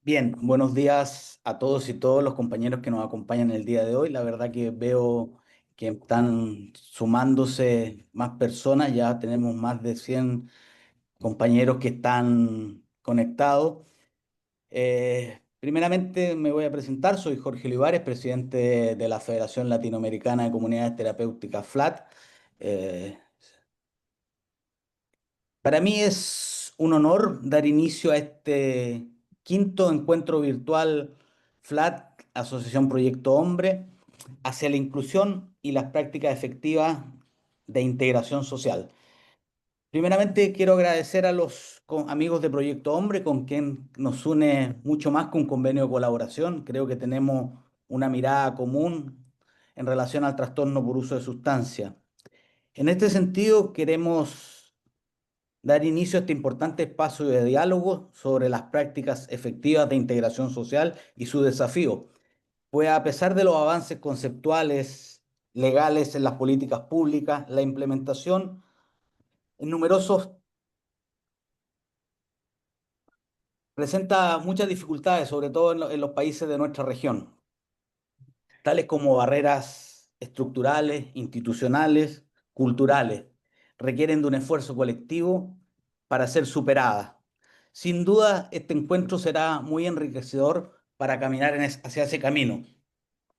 Bien, buenos días a todos y todos los compañeros que nos acompañan el día de hoy. La verdad que veo que están sumándose más personas, ya tenemos más de 100 compañeros que están conectados. Primeramente me voy a presentar, soy Jorge Olivares, presidente de la Federación Latinoamericana de Comunidades Terapéuticas FLAT. Eh, Para mí es un honor dar inicio a este quinto encuentro virtual FLAT, Asociación Proyecto Hombre, hacia la inclusión y las prácticas efectivas de integración social. Primeramente quiero agradecer a los amigos de Proyecto Hombre, con quien nos une mucho más que un convenio de colaboración. Creo que tenemos una mirada común en relación al trastorno por uso de sustancias. En este sentido, queremos dar inicio a este importante espacio de diálogo sobre las prácticas efectivas de integración social y su desafío. Pues a pesar de los avances conceptuales, legales en las políticas públicas, la implementación en numerosos presenta muchas dificultades, sobre todo en los países de nuestra región, tales como barreras estructurales, institucionales, culturales. Requieren de un esfuerzo colectivo para ser superadas. Sin duda, este encuentro será muy enriquecedor para caminar hacia ese camino.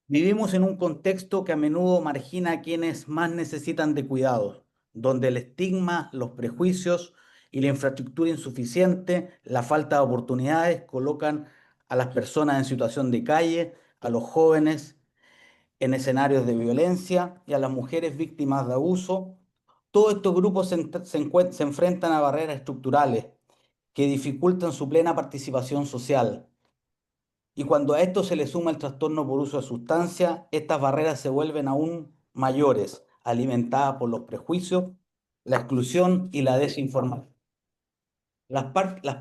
Vivimos en un contexto que a menudo margina a quienes más necesitan de cuidados, donde el estigma, los prejuicios y la infraestructura insuficiente, la falta de oportunidades colocan a las personas en situación de calle, a los jóvenes en escenarios de violencia y a las mujeres víctimas de abuso. Todos estos grupos se enfrentan a barreras estructurales que dificultan su plena participación social. Y cuando a esto se le suma el trastorno por uso de sustancias, estas barreras se vuelven aún mayores, alimentadas por los prejuicios, la exclusión y la desinformación. Las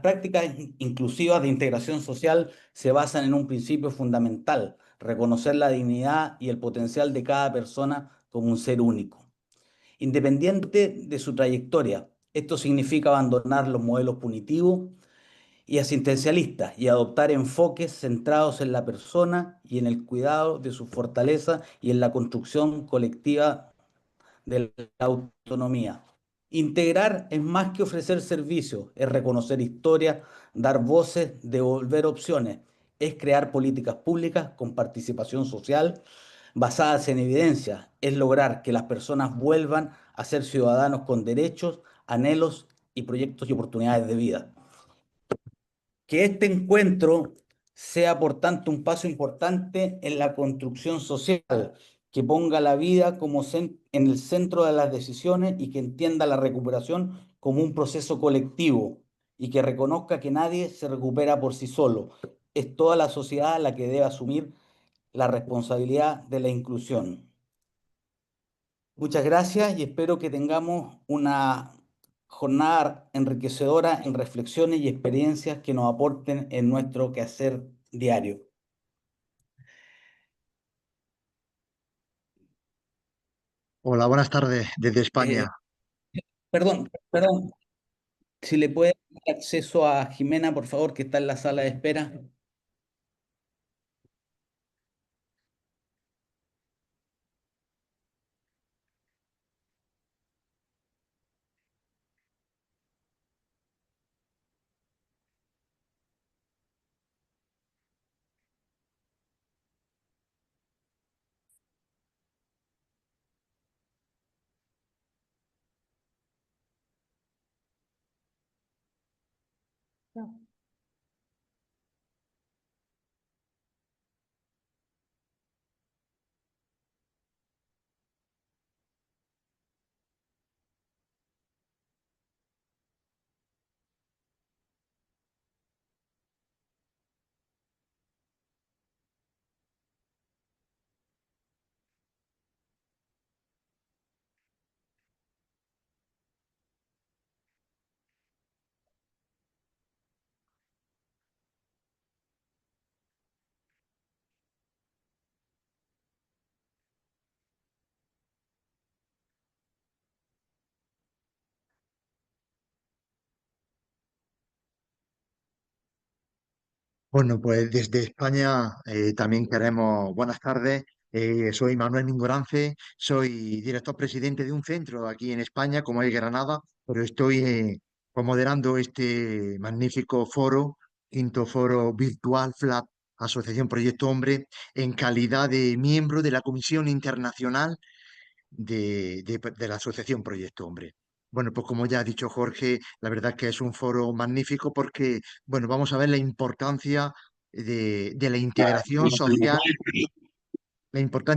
prácticas inclusivas de integración social se basan en un principio fundamental: reconocer la dignidad y el potencial de cada persona como un ser único, independiente de su trayectoria. Esto significa abandonar los modelos punitivos y asistencialistas y adoptar enfoques centrados en la persona y en el cuidado de su fortaleza y en la construcción colectiva de la autonomía. Integrar es más que ofrecer servicios, es reconocer historias, dar voces, devolver opciones, es crear políticas públicas con participación social basadas en evidencia, es lograr que las personas vuelvan a ser ciudadanos con derechos, anhelos y proyectos y oportunidades de vida. Que este encuentro sea, por tanto, un paso importante en la construcción social, que ponga la vida como en el centro de las decisiones y que entienda la recuperación como un proceso colectivo y que reconozca que nadie se recupera por sí solo. Es toda la sociedad la que debe asumir la responsabilidad de la inclusión. Muchas gracias y espero que tengamos una jornada enriquecedora en reflexiones y experiencias que nos aporten en nuestro quehacer diario. Hola, buenas tardes desde España. Eh, perdón, si le puede dar acceso a Jimena, por favor, que está en la sala de espera. Bueno, pues desde España también queremos buenas tardes. Soy Manuel Mingorance, soy director presidente de un centro aquí en España, como es Granada, pero estoy pues, moderando este magnífico foro, quinto foro virtual FLAP, Asociación Proyecto Hombre, en calidad de miembro de la Comisión Internacional de la Asociación Proyecto Hombre. Bueno, pues como ya ha dicho Jorge, la verdad que es un foro magnífico porque, bueno, vamos a ver la importancia de la importancia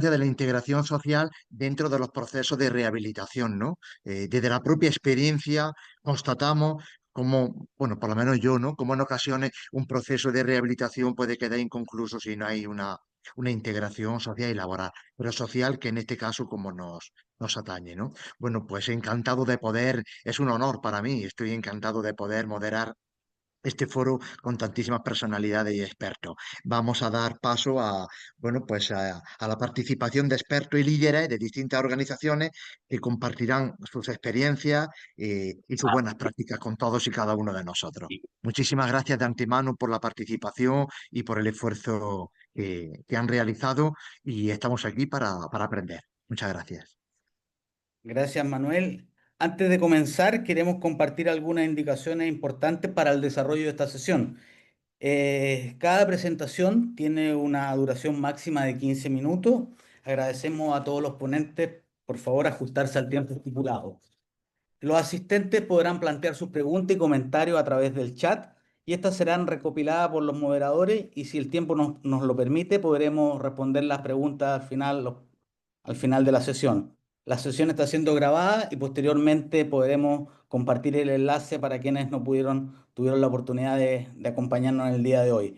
de la integración social dentro de los procesos de rehabilitación, ¿no? Desde la propia experiencia constatamos como, bueno, por lo menos yo, ¿no? Como en ocasiones un proceso de rehabilitación puede quedar inconcluso si no hay una integración social y laboral, pero social que en este caso como nos atañe, ¿no? Bueno, pues encantado de poder, es un honor para mí, estoy encantado de poder moderar este foro con tantísimas personalidades y expertos. Vamos a dar paso a, bueno, pues a la participación de expertos y líderes de distintas organizaciones que compartirán sus experiencias y sus buenas prácticas con todos y cada uno de nosotros. Muchísimas gracias de antemano por la participación y por el esfuerzo que han realizado y estamos aquí para aprender. Muchas gracias. Gracias, Manuel. Antes de comenzar, queremos compartir algunas indicaciones importantes para el desarrollo de esta sesión. Cada presentación tiene una duración máxima de 15 minutos. Agradecemos a todos los ponentes, por favor, ajustarse al tiempo estipulado. Los asistentes podrán plantear sus preguntas y comentarios a través del chat y estas serán recopiladas por los moderadores y si el tiempo nos lo permite, podremos responder las preguntas al final de la sesión. La sesión está siendo grabada y posteriormente podremos compartir el enlace para quienes no tuvieron la oportunidad de acompañarnos en el día de hoy.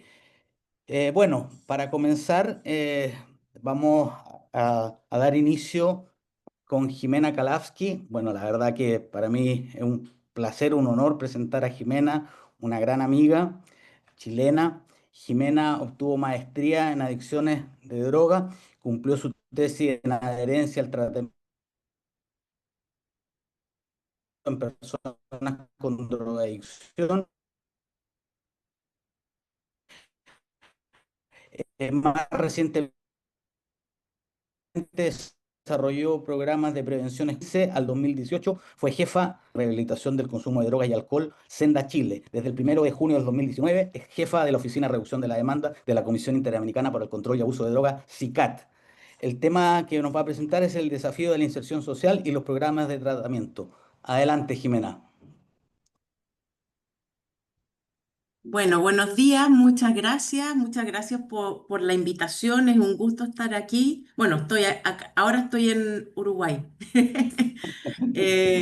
Bueno, para comenzar, vamos a dar inicio con Jimena Kalavsky. Bueno, la verdad que para mí es un placer, un honor presentar a Jimena, una gran amiga chilena. Jimena obtuvo maestría en adicciones de droga, cumplió su tesis en adherencia al tratamiento en personas con drogadicción. Más recientemente desarrolló programas de prevención al 2018, fue jefa de rehabilitación del consumo de drogas y alcohol, Senda Chile. Desde el 1 de junio del 2019 es jefa de la Oficina de Reducción de la Demanda de la Comisión Interamericana para el Control y Abuso de Drogas, CICAT. El tema que nos va a presentar es el desafío de la inserción social y los programas de tratamiento. Adelante, Jimena. Bueno, buenos días, muchas gracias por la invitación, es un gusto estar aquí. Bueno, ahora estoy en Uruguay.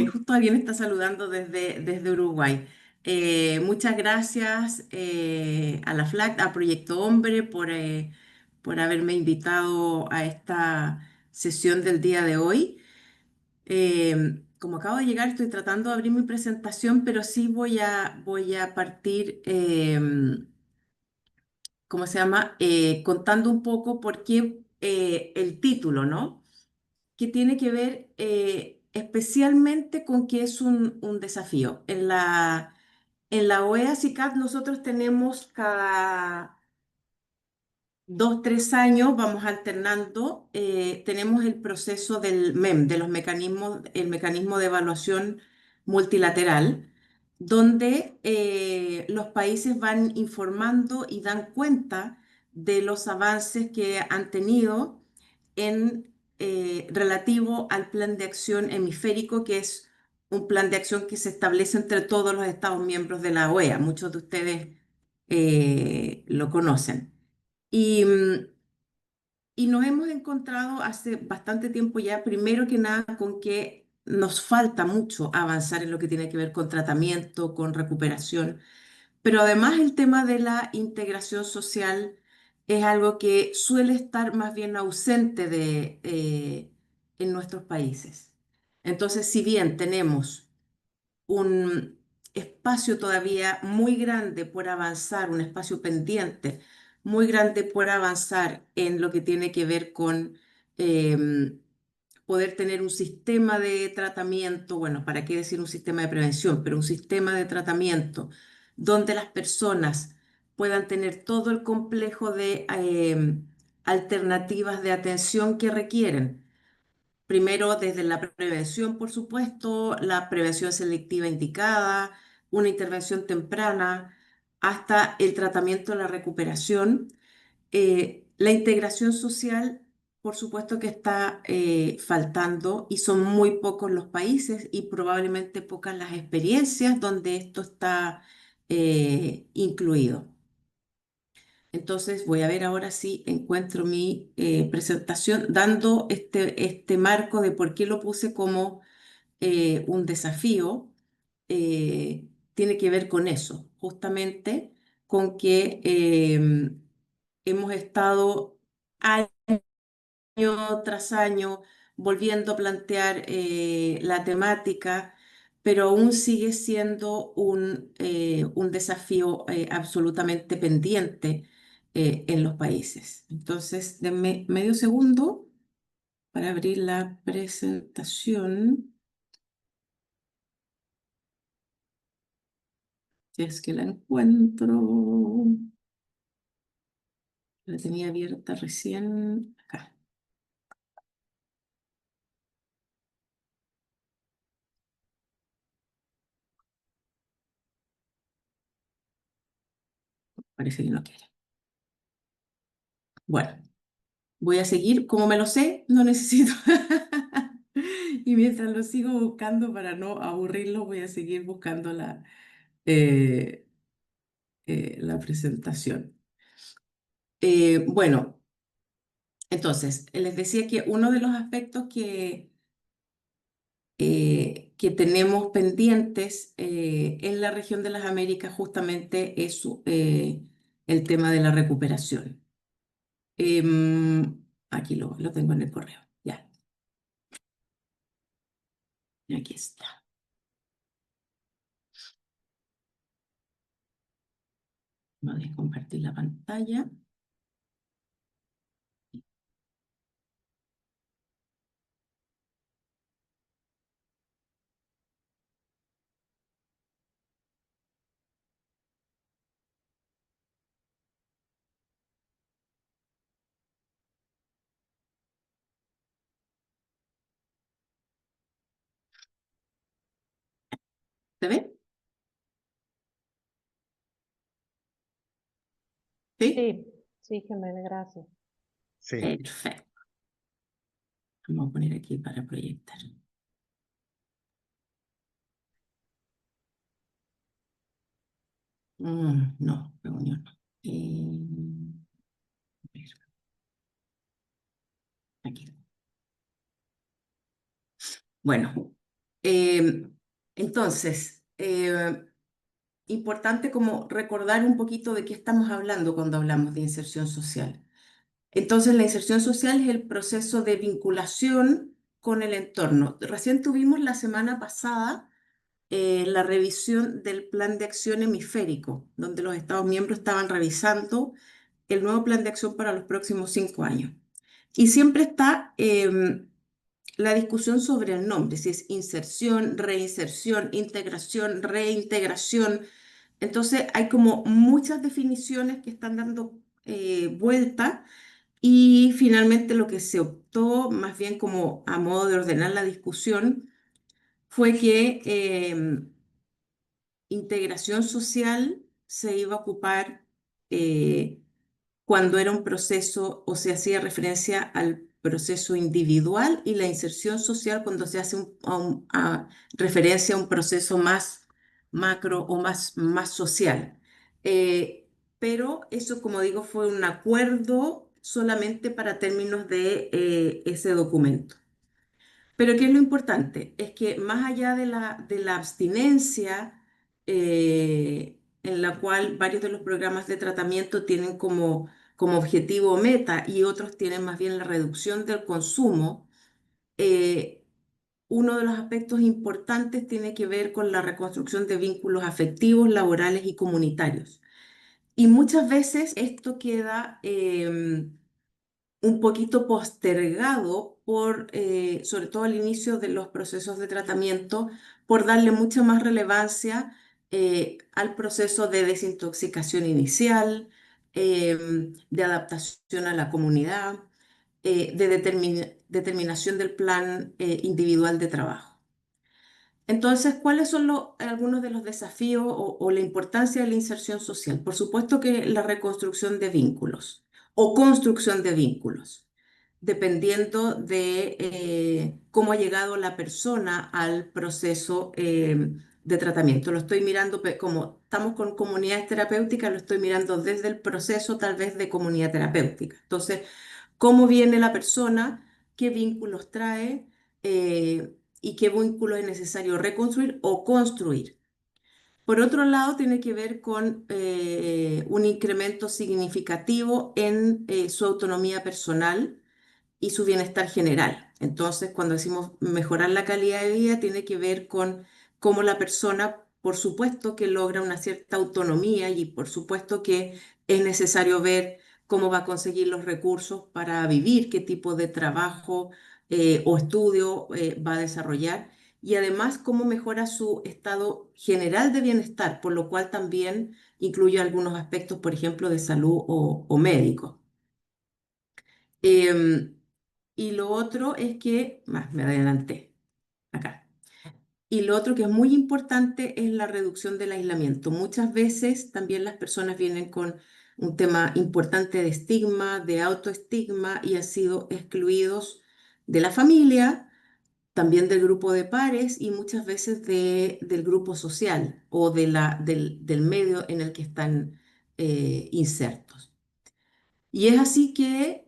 Justo alguien me está saludando desde Uruguay. Muchas gracias a la FLAC, a Proyecto Hombre, por haberme invitado a esta sesión del día de hoy. Como acabo de llegar, estoy tratando de abrir mi presentación, pero sí voy a partir, ¿cómo se llama? Contando un poco por qué el título, ¿no? Que tiene que ver especialmente con que es un desafío. En la OEA CICAT nosotros tenemos cada 2, 3 años vamos alternando, tenemos el proceso del MEM, de los mecanismos, el mecanismo de evaluación multilateral, donde los países van informando y dan cuenta de los avances que han tenido en relativo al plan de acción hemisférico, que es un plan de acción que se establece entre todos los Estados miembros de la OEA. Muchos de ustedes lo conocen. Y, y nos hemos encontrado hace bastante tiempo ya, primero que nada, con que nos falta mucho avanzar en lo que tiene que ver con tratamiento, con recuperación, pero además el tema de la integración social es algo que suele estar más bien ausente en nuestros países. Entonces, si bien tenemos un espacio todavía muy grande por avanzar, un espacio pendiente muy grande por avanzar en lo que tiene que ver con poder tener un sistema de tratamiento, bueno, ¿para qué decir un sistema de prevención? Pero un sistema de tratamiento donde las personas puedan tener todo el complejo de alternativas de atención que requieren. Primero, desde la prevención, por supuesto, la prevención selectiva indicada, una intervención temprana, hasta el tratamiento, la recuperación. La integración social, por supuesto que está faltando y son muy pocos los países y probablemente pocas las experiencias donde esto está incluido. Entonces voy a ver ahora si encuentro mi presentación dando este marco de por qué lo puse como un desafío. Tiene que ver con eso, justamente con que hemos estado año tras año volviendo a plantear la temática, pero aún sigue siendo un desafío absolutamente pendiente en los países. Entonces, denme medio segundo para abrir la presentación, si es que la encuentro. La tenía abierta recién acá. Parece que no quiere. Bueno, voy a seguir. Como me lo sé, no necesito. Y mientras lo sigo buscando para no aburrirlo, voy a seguir buscando eh, la presentación. Bueno, entonces, les decía que uno de los aspectos que tenemos pendientes en la región de las Américas justamente es el tema de la recuperación. Aquí lo tengo en el correo. Ya, aquí está. Voy a compartir la pantalla. ¿Se ve? ¿Sí? Sí, sí, Jimena, gracias. Sí. Perfecto. Vamos a poner aquí para proyectar. No, reunión no. A ver, aquí. Bueno, entonces, importante como recordar un poquito de qué estamos hablando cuando hablamos de inserción social. Entonces, la inserción social es el proceso de vinculación con el entorno. Recién tuvimos la semana pasada la revisión del plan de acción hemisférico, donde los Estados miembros estaban revisando el nuevo plan de acción para los próximos 5 años. Y siempre está la discusión sobre el nombre, si es inserción, reinserción, integración, reintegración. Entonces hay como muchas definiciones que están dando vuelta y finalmente lo que se optó, más bien como a modo de ordenar la discusión, fue que integración social se iba a ocupar cuando era un proceso o se hacía referencia al proceso individual y la inserción social cuando se hace referencia a un proceso más macro o más social. Pero eso, como digo, fue un acuerdo solamente para términos de ese documento. Pero ¿qué es lo importante? Es que más allá de la abstinencia, en la cual varios de los programas de tratamiento tienen como objetivo meta y otros tienen más bien la reducción del consumo, eh, uno de los aspectos importantes tiene que ver con la reconstrucción de vínculos afectivos, laborales y comunitarios. Y muchas veces esto queda un poquito postergado sobre todo al inicio de los procesos de tratamiento, por darle mucha más relevancia al proceso de desintoxicación inicial, de adaptación a la comunidad, de determinación del plan individual de trabajo. Entonces, ¿cuáles son algunos de los desafíos o la importancia de la inserción social? Por supuesto que la reconstrucción de vínculos o construcción de vínculos, dependiendo de cómo ha llegado la persona al proceso de tratamiento. Lo estoy mirando, como estamos con comunidades terapéuticas, lo estoy mirando desde el proceso tal vez de comunidad terapéutica. Entonces, cómo viene la persona, qué vínculos trae y qué vínculos es necesario reconstruir o construir. Por otro lado, tiene que ver con un incremento significativo en su autonomía personal y su bienestar general. Entonces, cuando decimos mejorar la calidad de vida, tiene que ver con cómo la persona, por supuesto que logra una cierta autonomía y por supuesto que es necesario ver cómo va a conseguir los recursos para vivir, qué tipo de trabajo o estudio va a desarrollar y además cómo mejora su estado general de bienestar, por lo cual también incluye algunos aspectos, por ejemplo, de salud o médicos. Em, y lo otro es que, más me adelanté acá. Y lo otro que es muy importante es la reducción del aislamiento. Muchas veces también las personas vienen con un tema importante de estigma, de autoestigma y han sido excluidos de la familia, también del grupo de pares y muchas veces del grupo social o del medio en el que están insertos. Y es así que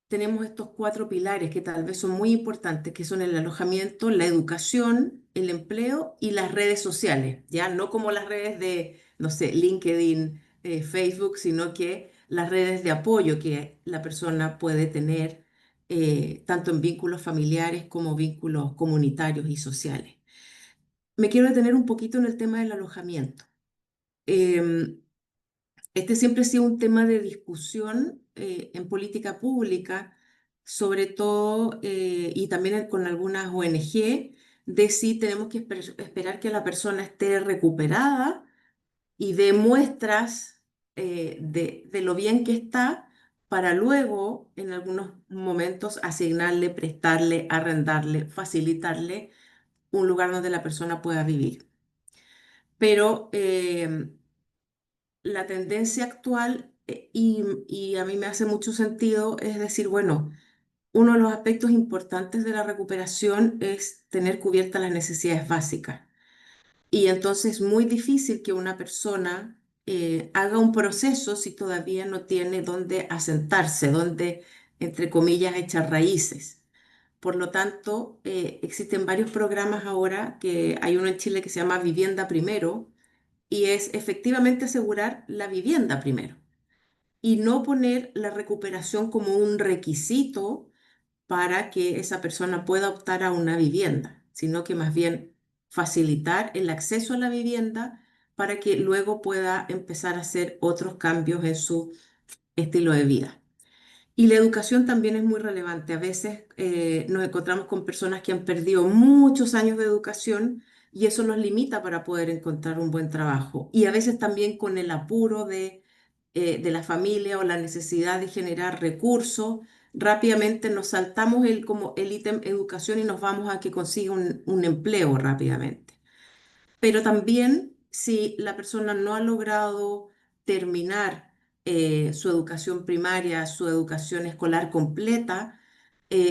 tenemos estos cuatro pilares que tal vez son muy importantes, que son el alojamiento, la educación, el empleo y las redes sociales, ya no como las redes de, no sé, LinkedIn, Facebook, sino que las redes de apoyo que la persona puede tener, tanto en vínculos familiares como vínculos comunitarios y sociales. Me quiero detener un poquito en el tema del alojamiento. Em, este siempre ha sido un tema de discusión en política pública, sobre todo y también con algunas ONG, de si tenemos que esperar que la persona esté recuperada y dé muestras de lo bien que está para luego, en algunos momentos, asignarle, prestarle, arrendarle, facilitarle un lugar donde la persona pueda vivir. Pero la tendencia actual, y a mí me hace mucho sentido, es decir, bueno, uno de los aspectos importantes de la recuperación es tener cubiertas las necesidades básicas. Y entonces es muy difícil que una persona haga un proceso si todavía no tiene dónde asentarse, dónde, entre comillas, echar raíces. Por lo tanto, existen varios programas ahora, que hay uno en Chile que se llama Vivienda Primero, y es efectivamente asegurar la vivienda primero y no poner la recuperación como un requisito para que esa persona pueda optar a una vivienda, sino que más bien facilitar el acceso a la vivienda para que luego pueda empezar a hacer otros cambios en su estilo de vida. Y la educación también es muy relevante. A veces nos encontramos con personas que han perdido muchos años de educación y eso los limita para poder encontrar un buen trabajo. Y a veces también con el apuro de la familia o la necesidad de generar recursos, rápidamente nos saltamos como el ítem educación y nos vamos a que consiga un empleo rápidamente. Pero también si la persona no ha logrado terminar su educación primaria, su educación escolar completa,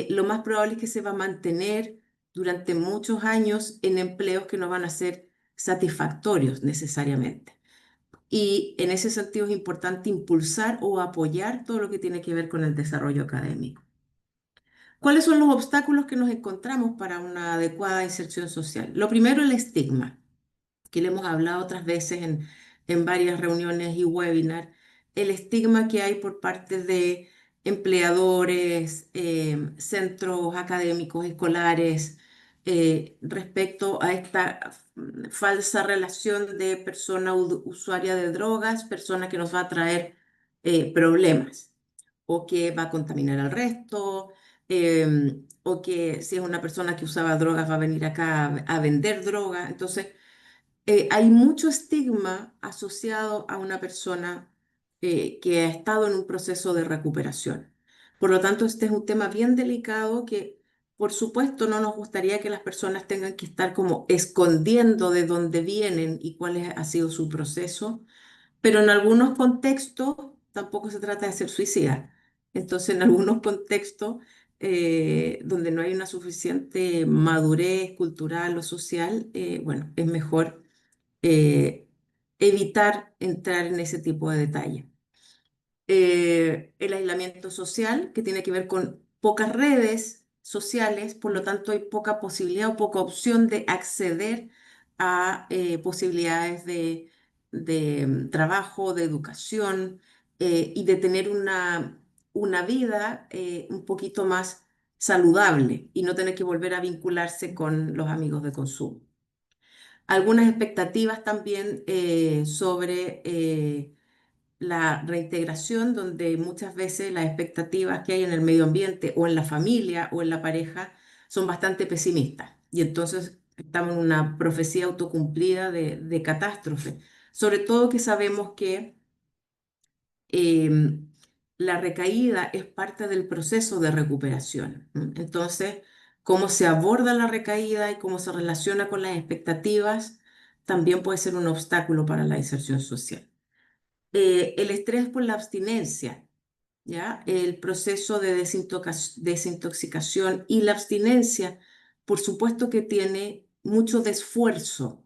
lo más probable es que se va a mantener durante muchos años en empleos que no van a ser satisfactorios necesariamente. Y en ese sentido es importante impulsar o apoyar todo lo que tiene que ver con el desarrollo académico. ¿Cuáles son los obstáculos que nos encontramos para una adecuada inserción social? Lo primero, el estigma que le hemos hablado otras veces en varias reuniones y webinars, el estigma que hay por parte de empleadores, centros académicos, escolares, respecto a esta falsa relación de persona usuaria de drogas, persona que nos va a traer problemas o que va a contaminar al resto. O que si es una persona que usaba drogas va a venir acá a vender droga. Entonces, hay mucho estigma asociado a una persona que ha estado en un proceso de recuperación. Por lo tanto, este es un tema bien delicado que, por supuesto, no nos gustaría que las personas tengan que estar como escondiendo de dónde vienen y ha sido su proceso, pero en algunos contextos tampoco se trata de ser suicida. Entonces, en algunos contextos donde no hay una suficiente madurez cultural o social, bueno, es mejor eh, evitar entrar en ese tipo de detalles. El aislamiento social, que tiene que ver con pocas redes sociales, por lo tanto hay poca posibilidad o poca opción de acceder a posibilidades de trabajo, de educación y de tener una vida un poquito más saludable y no tener que volver a vincularse con los amigos de consumo. Algunas expectativas también sobre la reintegración, donde muchas veces las expectativas que hay en el medio ambiente o en la familia o en la pareja son bastante pesimistas. Y entonces estamos en una profecía autocumplida de catástrofe. Sobre todo que sabemos que em, la recaída es parte del proceso de recuperación. Entonces, cómo se aborda la recaída y cómo se relaciona con las expectativas también puede ser un obstáculo para la inserción social. El estrés por la abstinencia, ¿ya? El proceso de desintoxicación y la abstinencia, por supuesto que tiene mucho de esfuerzo,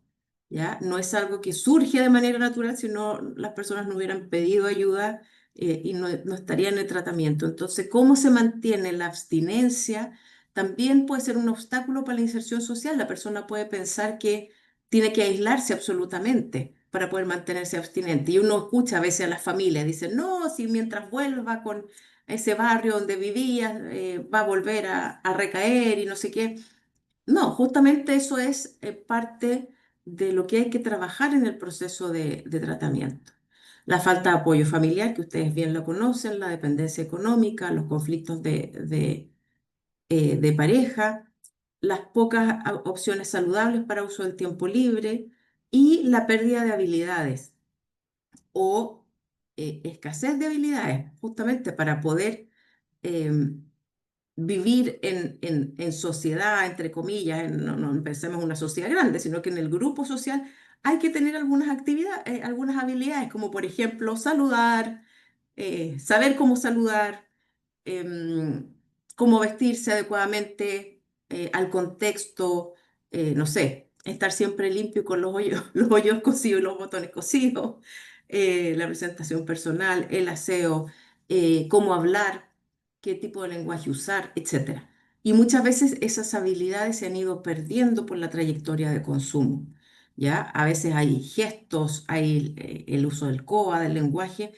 ¿ya? No es algo que surge de manera natural, sino las personas no hubieran pedido ayuda y no estarían en el tratamiento. Entonces, ¿cómo se mantiene la abstinencia? También puede ser un obstáculo para la inserción social. La persona puede pensar que tiene que aislarse absolutamente para poder mantenerse abstinente. Y uno escucha a veces a las familias, dicen, no, si mientras vuelva con ese barrio donde vivía, va a volver a recaer y no sé qué. No, justamente eso es parte de lo que hay que trabajar en el proceso de tratamiento. La falta de apoyo familiar, que ustedes bien lo conocen, la dependencia económica, los conflictos de pareja, las pocas opciones saludables para uso del tiempo libre y la pérdida de habilidades o escasez de habilidades, justamente para poder em, vivir en sociedad, entre comillas, no pensemos en una sociedad grande, sino que en el grupo social hay que tener algunas actividades, algunas habilidades, como por ejemplo saludar, saber cómo saludar, em, cómo vestirse adecuadamente al contexto, no sé, estar siempre limpio con los hoyos, los hoyos cosidos y los botones cosidos, la presentación personal, el aseo, cómo hablar, qué tipo de lenguaje usar, etcétera. Y muchas veces esas habilidades se han ido perdiendo por la trayectoria de consumo. ¿Ya? A veces hay gestos, hay el uso del COA, del lenguaje,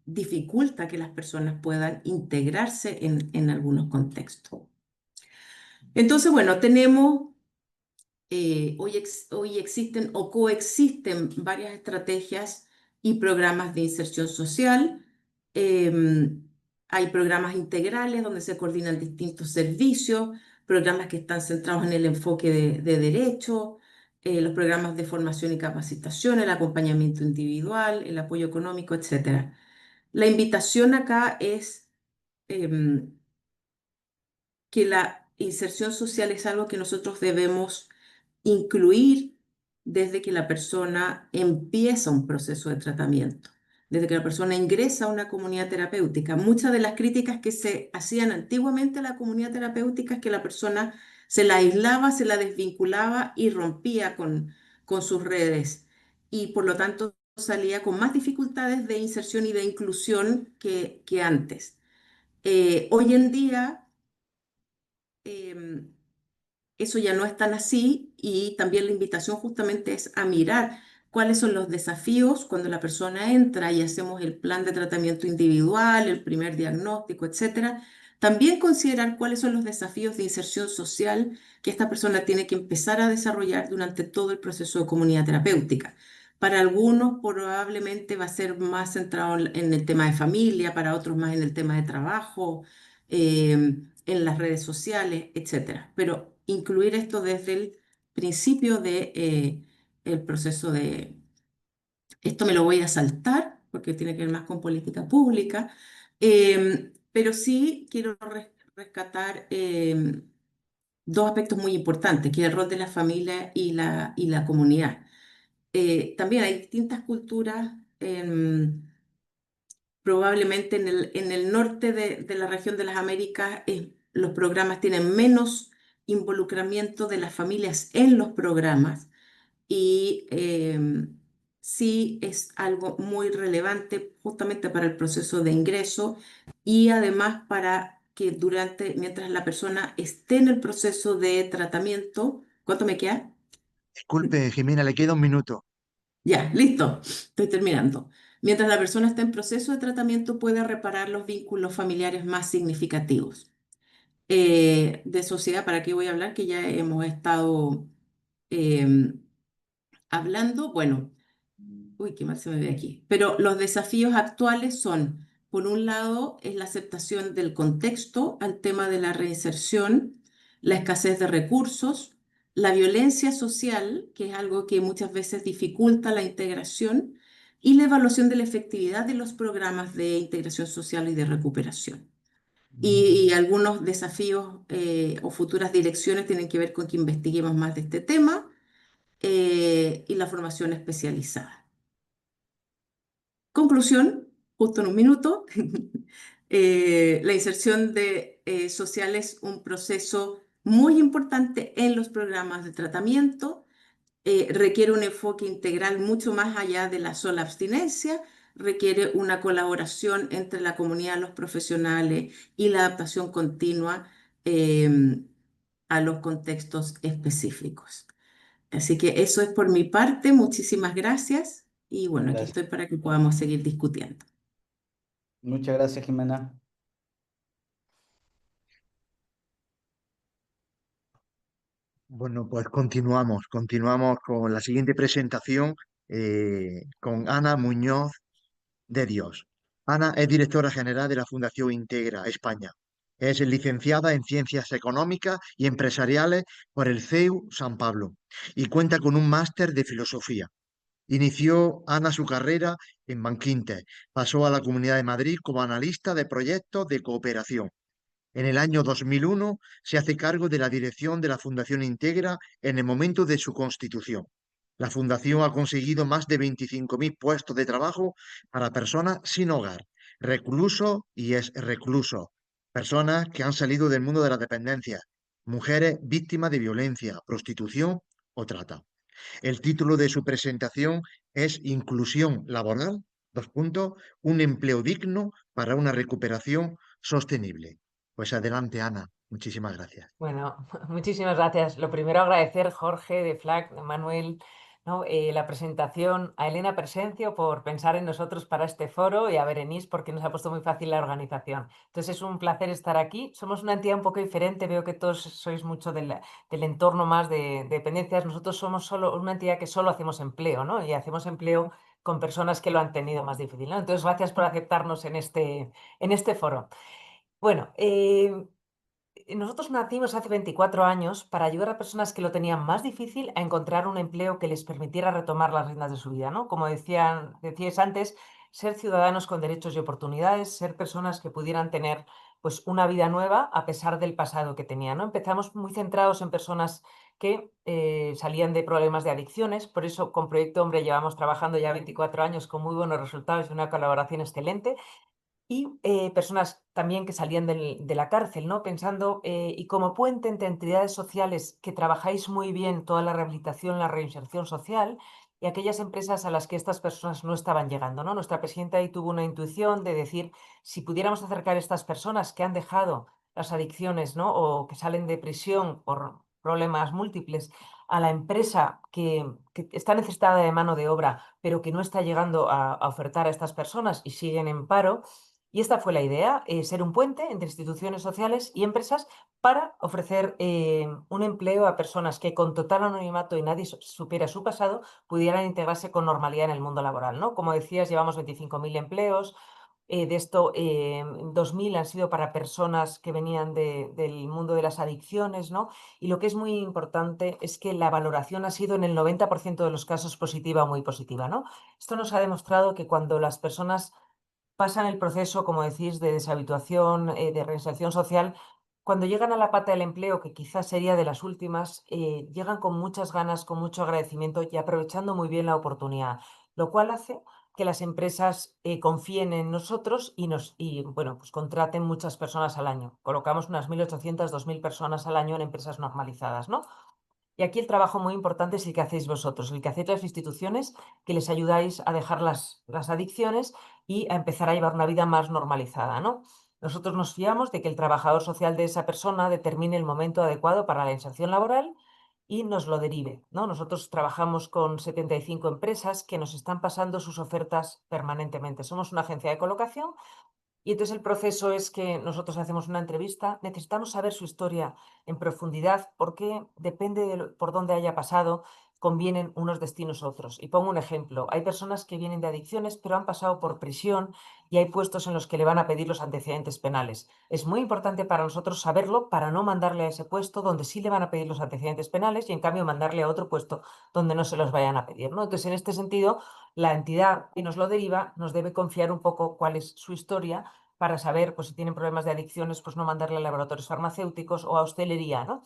dificulta que las personas puedan integrarse en algunos contextos. Entonces, bueno, tenemos, hoy existen o coexisten varias estrategias y programas de inserción social. Hay programas integrales donde se coordinan distintos servicios, programas que están centrados en el enfoque de derecho, los programas de formación y capacitación, el acompañamiento individual, el apoyo económico, etcétera. La invitación acá es que la inserción social es algo que nosotros debemos incluir desde que la persona empieza un proceso de tratamiento, desde que la persona ingresa a una comunidad terapéutica. Muchas de las críticas que se hacían antiguamente a la comunidad terapéutica es que la persona se la aislaba, se la desvinculaba y rompía con sus redes y por lo tanto salía con más dificultades de inserción y de inclusión que antes. Hoy en día em, eso ya no es tan así y también la invitación justamente es a mirar cuáles son los desafíos cuando la persona entra y hacemos el plan de tratamiento individual, el primer diagnóstico, etcétera. También considerar cuáles son los desafíos de inserción social que esta persona tiene que empezar a desarrollar durante todo el proceso de comunidad terapéutica. Para algunos probablemente va a ser más centrado en el tema de familia, para otros más en el tema de trabajo, en las redes sociales, etcétera. Pero incluir esto desde el principio el proceso de... Esto me lo voy a saltar porque tiene que ver más con política pública, pero sí quiero rescatar dos aspectos muy importantes, que es el rol de la familia y la comunidad. También hay distintas culturas, probablemente en el norte de la región de las Américas, los programas tienen menos involucramiento de las familias en los programas y sí es algo muy relevante justamente para el proceso de ingreso y además para que mientras la persona esté en el proceso de tratamiento, ¿cuánto me queda? Disculpe, Jimena, le queda un minuto. Ya, listo, estoy terminando. Mientras la persona está en proceso de tratamiento, puede reparar los vínculos familiares más significativos. De sociedad, ¿para qué voy a hablar? Que ya hemos estado em, hablando. Bueno, uy, qué mal se me ve aquí. Pero los desafíos actuales son, por un lado, es la aceptación del contexto al tema de la reinserción, la escasez de recursos, la violencia social, que es algo que muchas veces dificulta la integración, y la evaluación de la efectividad de los programas de integración social y de recuperación. Y algunos desafíos o futuras direcciones tienen que ver con que investiguemos más de este tema y la formación especializada. Conclusión, justo en un minuto, la inserción social es un proceso muy importante en los programas de tratamiento, requiere un enfoque integral mucho más allá de la sola abstinencia, requiere una colaboración entre la comunidad, los profesionales y la adaptación continua a los contextos específicos. Así que eso es por mi parte. Muchísimas gracias. Y bueno, aquí Gracias. estoy para que podamos seguir discutiendo. Muchas gracias, Jimena. Bueno, pues continuamos con la siguiente presentación con Ana Muñoz de Dios. Ana es directora general de la Fundación Integra España. Es licenciada en Ciencias Económicas y Empresariales por el CEU San Pablo y cuenta con un máster de Filosofía. Inició Ana su carrera en Bankinter, pasó a la Comunidad de Madrid como analista de proyectos de cooperación. En el año 2001 se hace cargo de la dirección de la Fundación Integra en el momento de su constitución. La Fundación ha conseguido más de 25.000 puestos de trabajo para personas sin hogar, reclusos y ex-reclusos, personas que han salido del mundo de la dependencia, mujeres víctimas de violencia, prostitución o trata. El título de su presentación es Inclusión laboral, dos puntos, un empleo digno para una recuperación sostenible. Pues adelante, Ana. Muchísimas gracias. Bueno, muchísimas gracias. Lo primero agradecer, Jorge, de FLAC, de Manuel, ¿no? La presentación, a Elena Presencio por pensar en nosotros para este foro y a Berenice porque nos ha puesto muy fácil la organización. Entonces es un placer estar aquí. Somos una entidad un poco diferente, veo que todos sois mucho del entorno más de dependencias. Nosotros somos solo una entidad que solo hacemos empleo, ¿no? Y hacemos empleo con personas que lo han tenido más difícil, ¿no? Entonces, gracias por aceptarnos en este foro. Bueno, nosotros nacimos hace 24 años para ayudar a personas que lo tenían más difícil a encontrar un empleo que les permitiera retomar las riendas de su vida, ¿no? Como decíais antes, ser ciudadanos con derechos y oportunidades, ser personas que pudieran tener pues una vida nueva a pesar del pasado que tenían, ¿no? Empezamos muy centrados en personas que salían de problemas de adicciones, por eso con Proyecto Hombre llevamos trabajando ya 24 años con muy buenos resultados y una colaboración excelente y personas también que salían de la cárcel, ¿no? Pensando, y como puente entre entidades sociales que trabajáis muy bien toda la rehabilitación, la reinserción social, y aquellas empresas a las que estas personas no estaban llegando, ¿no? Nuestra presidenta ahí tuvo una intuición de decir, si pudiéramos acercar a estas personas que han dejado las adicciones, ¿no? O que salen de prisión por problemas múltiples, a la empresa que está necesitada de mano de obra, pero que no está llegando a ofertar a estas personas y siguen en paro, y esta fue la idea, ser un puente entre instituciones sociales y empresas para ofrecer un empleo a personas que con total anonimato y nadie supiera su pasado pudieran integrarse con normalidad en el mundo laboral, ¿no? Como decías, llevamos 25.000 empleos, De esto, 2.000 han sido para personas que venían del mundo de las adicciones, ¿no? Y lo que es muy importante es que la valoración ha sido en el 90% de los casos positiva o muy positiva, ¿no? Esto nos ha demostrado que cuando las personas pasan el proceso, como decís, de deshabituación, de reinserción social, cuando llegan a la pata del empleo, que quizás sería de las últimas, llegan con muchas ganas, con mucho agradecimiento y aprovechando muy bien la oportunidad, lo cual hace que las empresas confíen en nosotros y bueno, pues contraten muchas personas al año. Colocamos unas 1.800, 2.000 personas al año en empresas normalizadas, ¿no? Y aquí el trabajo muy importante es el que hacéis vosotros, el que hacéis las instituciones, que les ayudáis a dejar las adicciones y a empezar a llevar una vida más normalizada, ¿no? Nosotros nos fiamos de que el trabajador social de esa persona determine el momento adecuado para la inserción laboral y nos lo derive, ¿no? Nosotros trabajamos con 75 empresas que nos están pasando sus ofertas permanentemente. Somos una agencia de colocación y entonces el proceso es que nosotros hacemos una entrevista, necesitamos saber su historia en profundidad porque depende de por dónde haya pasado, convienen unos destinos u otros. Y pongo un ejemplo, hay personas que vienen de adicciones pero han pasado por prisión y hay puestos en los que le van a pedir los antecedentes penales. Es muy importante para nosotros saberlo para no mandarle a ese puesto donde sí le van a pedir los antecedentes penales y en cambio mandarle a otro puesto donde no se los vayan a pedir, ¿no? Entonces, en este sentido, la entidad que nos lo deriva nos debe confiar un poco cuál es su historia para saber, pues si tienen problemas de adicciones, pues no mandarle a laboratorios farmacéuticos o a hostelería, ¿no?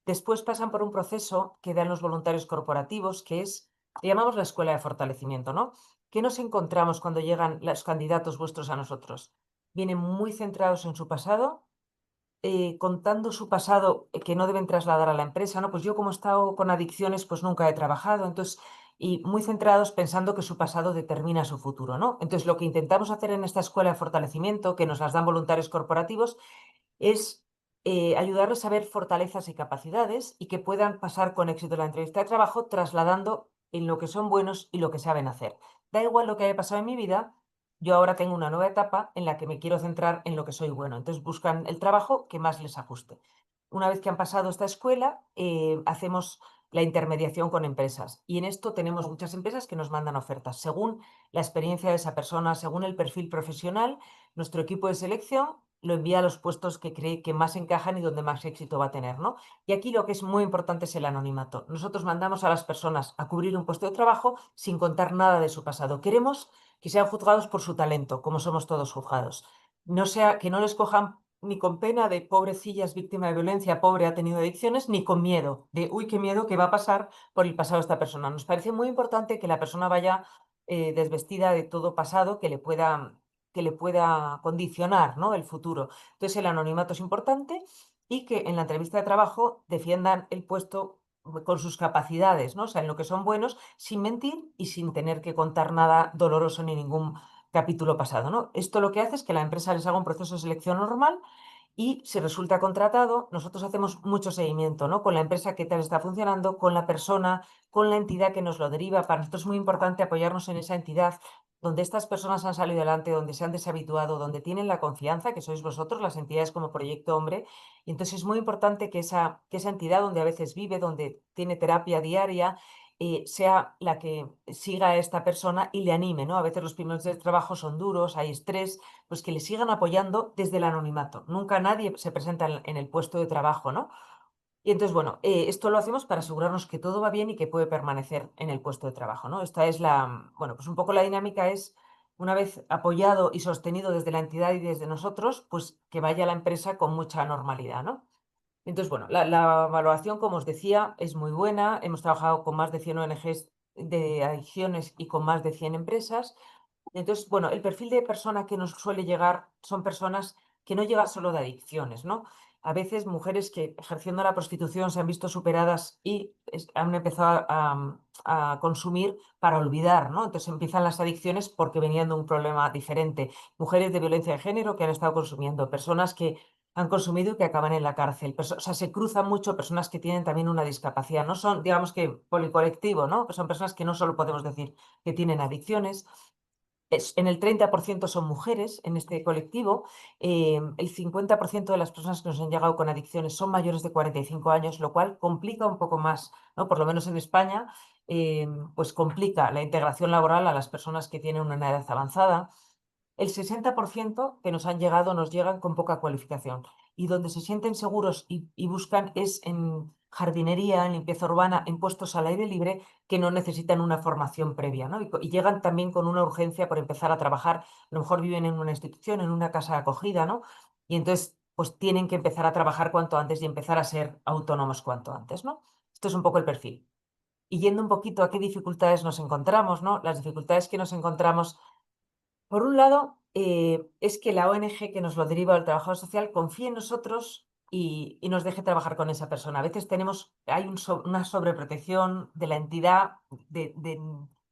Después pasan por un proceso que dan los voluntarios corporativos, que es, le llamamos la escuela de fortalecimiento, ¿no? ¿Qué nos encontramos cuando llegan los candidatos vuestros a nosotros? Vienen muy centrados en su pasado, contando su pasado que no deben trasladar a la empresa, ¿no? Pues yo como he estado con adicciones, pues nunca he trabajado, entonces, y muy centrados pensando que su pasado determina su futuro, ¿no? Entonces, lo que intentamos hacer en esta escuela de fortalecimiento, que nos las dan voluntarios corporativos, es ayudarles a ver fortalezas y capacidades y que puedan pasar con éxito la entrevista de trabajo trasladando en lo que son buenos y lo que saben hacer. Da igual lo que haya pasado en mi vida, yo ahora tengo una nueva etapa en la que me quiero centrar en lo que soy bueno. Entonces buscan el trabajo que más les ajuste. Una vez que han pasado esta escuela, hacemos la intermediación con empresas. Y en esto tenemos muchas empresas que nos mandan ofertas. Según la experiencia de esa persona, según el perfil profesional, nuestro equipo de selección lo envía a los puestos que cree que más encajan y donde más éxito va a tener, ¿no? Y aquí lo que es muy importante es el anonimato. Nosotros mandamos a las personas a cubrir un puesto de trabajo sin contar nada de su pasado. Queremos que sean juzgados por su talento, como somos todos juzgados. No sea que no les cojan ni con pena de pobrecillas víctima de violencia, pobre ha tenido adicciones, ni con miedo de, uy, qué miedo que va a pasar por el pasado de esta persona. Nos parece muy importante que la persona vaya desvestida de todo pasado que le pueda condicionar, ¿no?, el futuro. Entonces, el anonimato es importante y que en la entrevista de trabajo defiendan el puesto con sus capacidades, ¿no? O sea, en lo que son buenos, sin mentir y sin tener que contar nada doloroso ni ningún capítulo pasado, ¿no? Esto lo que hace es que la empresa les haga un proceso de selección normal y si resulta contratado, nosotros hacemos mucho seguimiento, ¿no? Con la empresa qué tal está funcionando, con la persona, con la entidad que nos lo deriva. Para nosotros es muy importante apoyarnos en esa entidad donde estas personas han salido adelante, donde se han deshabituado, donde tienen la confianza, que sois vosotros, las entidades como Proyecto Hombre. Y entonces es muy importante que esa entidad donde a veces vive, donde tiene terapia diaria, sea la que siga a esta persona y le anime, ¿no? A veces los primeros días de trabajo son duros, hay estrés, pues que le sigan apoyando desde el anonimato. Nunca nadie se presenta en el puesto de trabajo, ¿no? Y entonces, bueno, esto lo hacemos para asegurarnos que todo va bien y que puede permanecer en el puesto de trabajo, ¿no? Esta es bueno, pues un poco la dinámica es, una vez apoyado y sostenido desde la entidad y desde nosotros, pues que vaya a la empresa con mucha normalidad, ¿no? Entonces, bueno, la evaluación, como os decía, es muy buena. Hemos trabajado con más de 100 ONGs de adicciones y con más de 100 empresas. Entonces, bueno, el perfil de persona que nos suele llegar son personas que no llegan solo de adicciones, ¿no? A veces mujeres que ejerciendo la prostitución se han visto superadas y han empezado a consumir para olvidar, ¿no? Entonces empiezan las adicciones porque venían de un problema diferente. Mujeres de violencia de género que han estado consumiendo, personas que han consumido y que acaban en la cárcel. O sea, se cruzan mucho personas que tienen también una discapacidad. No son, digamos que, policolectivo, ¿no? Pues son personas que no solo podemos decir que tienen adicciones. En el 30% son mujeres en este colectivo. El 50% de las personas que nos han llegado con adicciones son mayores de 45 años, lo cual complica un poco más, ¿no? Por lo menos en España, pues complica la integración laboral a las personas que tienen una edad avanzada. el 60% que nos han llegado nos llegan con poca cualificación. Y donde se sienten seguros y buscan es en jardinería, en limpieza urbana, en puestos al aire libre que no necesitan una formación previa, ¿no? Y llegan también con una urgencia por empezar a trabajar. A lo mejor viven en una institución, en una casa acogida, ¿no? Y entonces, pues tienen que empezar a trabajar cuanto antes y empezar a ser autónomos cuanto antes, ¿no? Esto es un poco el perfil. Y yendo un poquito a qué dificultades nos encontramos, ¿no? Las dificultades que nos encontramos, por un lado, es que la ONG que nos lo deriva al trabajador social confíe en nosotros y nos deje trabajar con esa persona. A veces hay una sobreprotección de la entidad de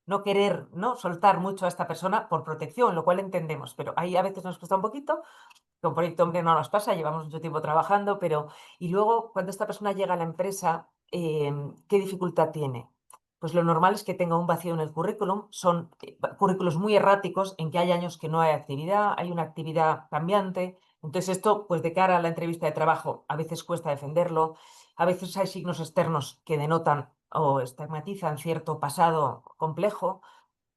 no querer, ¿no? soltar mucho a esta persona por protección, lo cual entendemos, pero ahí a veces nos cuesta un poquito. Con Proyecto Hombre no nos pasa, llevamos mucho tiempo trabajando, pero y luego cuando esta persona llega a la empresa, ¿qué dificultad tiene? Pues lo normal es que tenga un vacío en el currículum, son currículos muy erráticos en que hay años que no hay actividad, hay una actividad cambiante, entonces esto pues de cara a la entrevista de trabajo a veces cuesta defenderlo, a veces hay signos externos que denotan o estigmatizan cierto pasado complejo.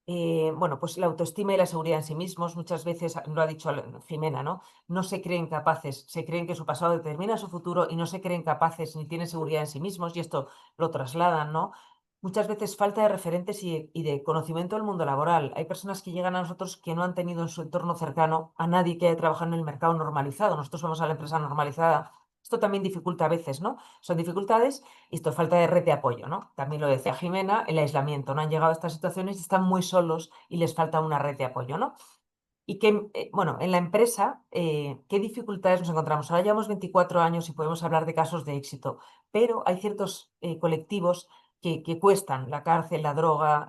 Bueno, pues la autoestima y la seguridad en sí mismos, muchas veces, lo ha dicho Jimena, ¿no? No se creen capaces, se creen que su pasado determina su futuro y no se creen capaces ni tienen seguridad en sí mismos y esto lo trasladan, ¿no? Muchas veces falta de referentes y de conocimiento del mundo laboral. Hay personas que llegan a nosotros que no han tenido en su entorno cercano a nadie que haya trabajado en el mercado normalizado. Nosotros vamos a la empresa normalizada. Esto también dificulta a veces, ¿no? Son dificultades y esto falta de red de apoyo, ¿no? También lo decía Jimena, el aislamiento, no han llegado a estas situaciones y están muy solos y les falta una red de apoyo, ¿no? Y que, bueno, en la empresa, ¿qué dificultades nos encontramos? Ahora llevamos 24 años y podemos hablar de casos de éxito, pero hay ciertos colectivos que cuestan, la cárcel, la droga,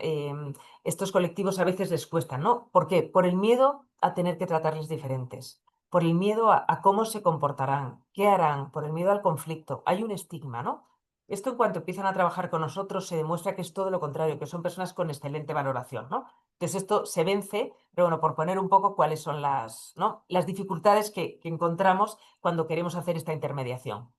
estos colectivos a veces les cuestan, ¿no? ¿Por qué? Por el miedo a tener que tratarles diferentes, por el miedo a cómo se comportarán, qué harán, por el miedo al conflicto. Hay un estigma, ¿no? Esto en cuanto empiezan a trabajar con nosotros se demuestra que es todo lo contrario, que son personas con excelente valoración, ¿no? Entonces esto se vence, pero bueno, por poner un poco cuáles son las, ¿no? las dificultades que encontramos cuando queremos hacer esta intermediación.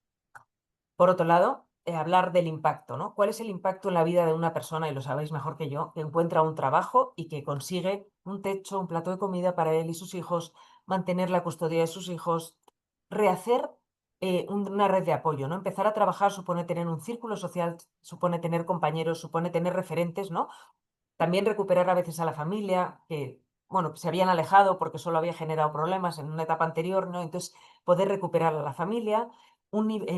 Por otro lado, hablar del impacto, ¿no? ¿Cuál es el impacto en la vida de una persona, y lo sabéis mejor que yo, que encuentra un trabajo y que consigue un techo, un plato de comida para él y sus hijos, mantener la custodia de sus hijos, rehacer una red de apoyo, ¿no? Empezar a trabajar supone tener un círculo social, supone tener compañeros, supone tener referentes, ¿no? También recuperar a veces a la familia, que, bueno, que se habían alejado porque solo había generado problemas en una etapa anterior, ¿no? Entonces, poder recuperar a la familia.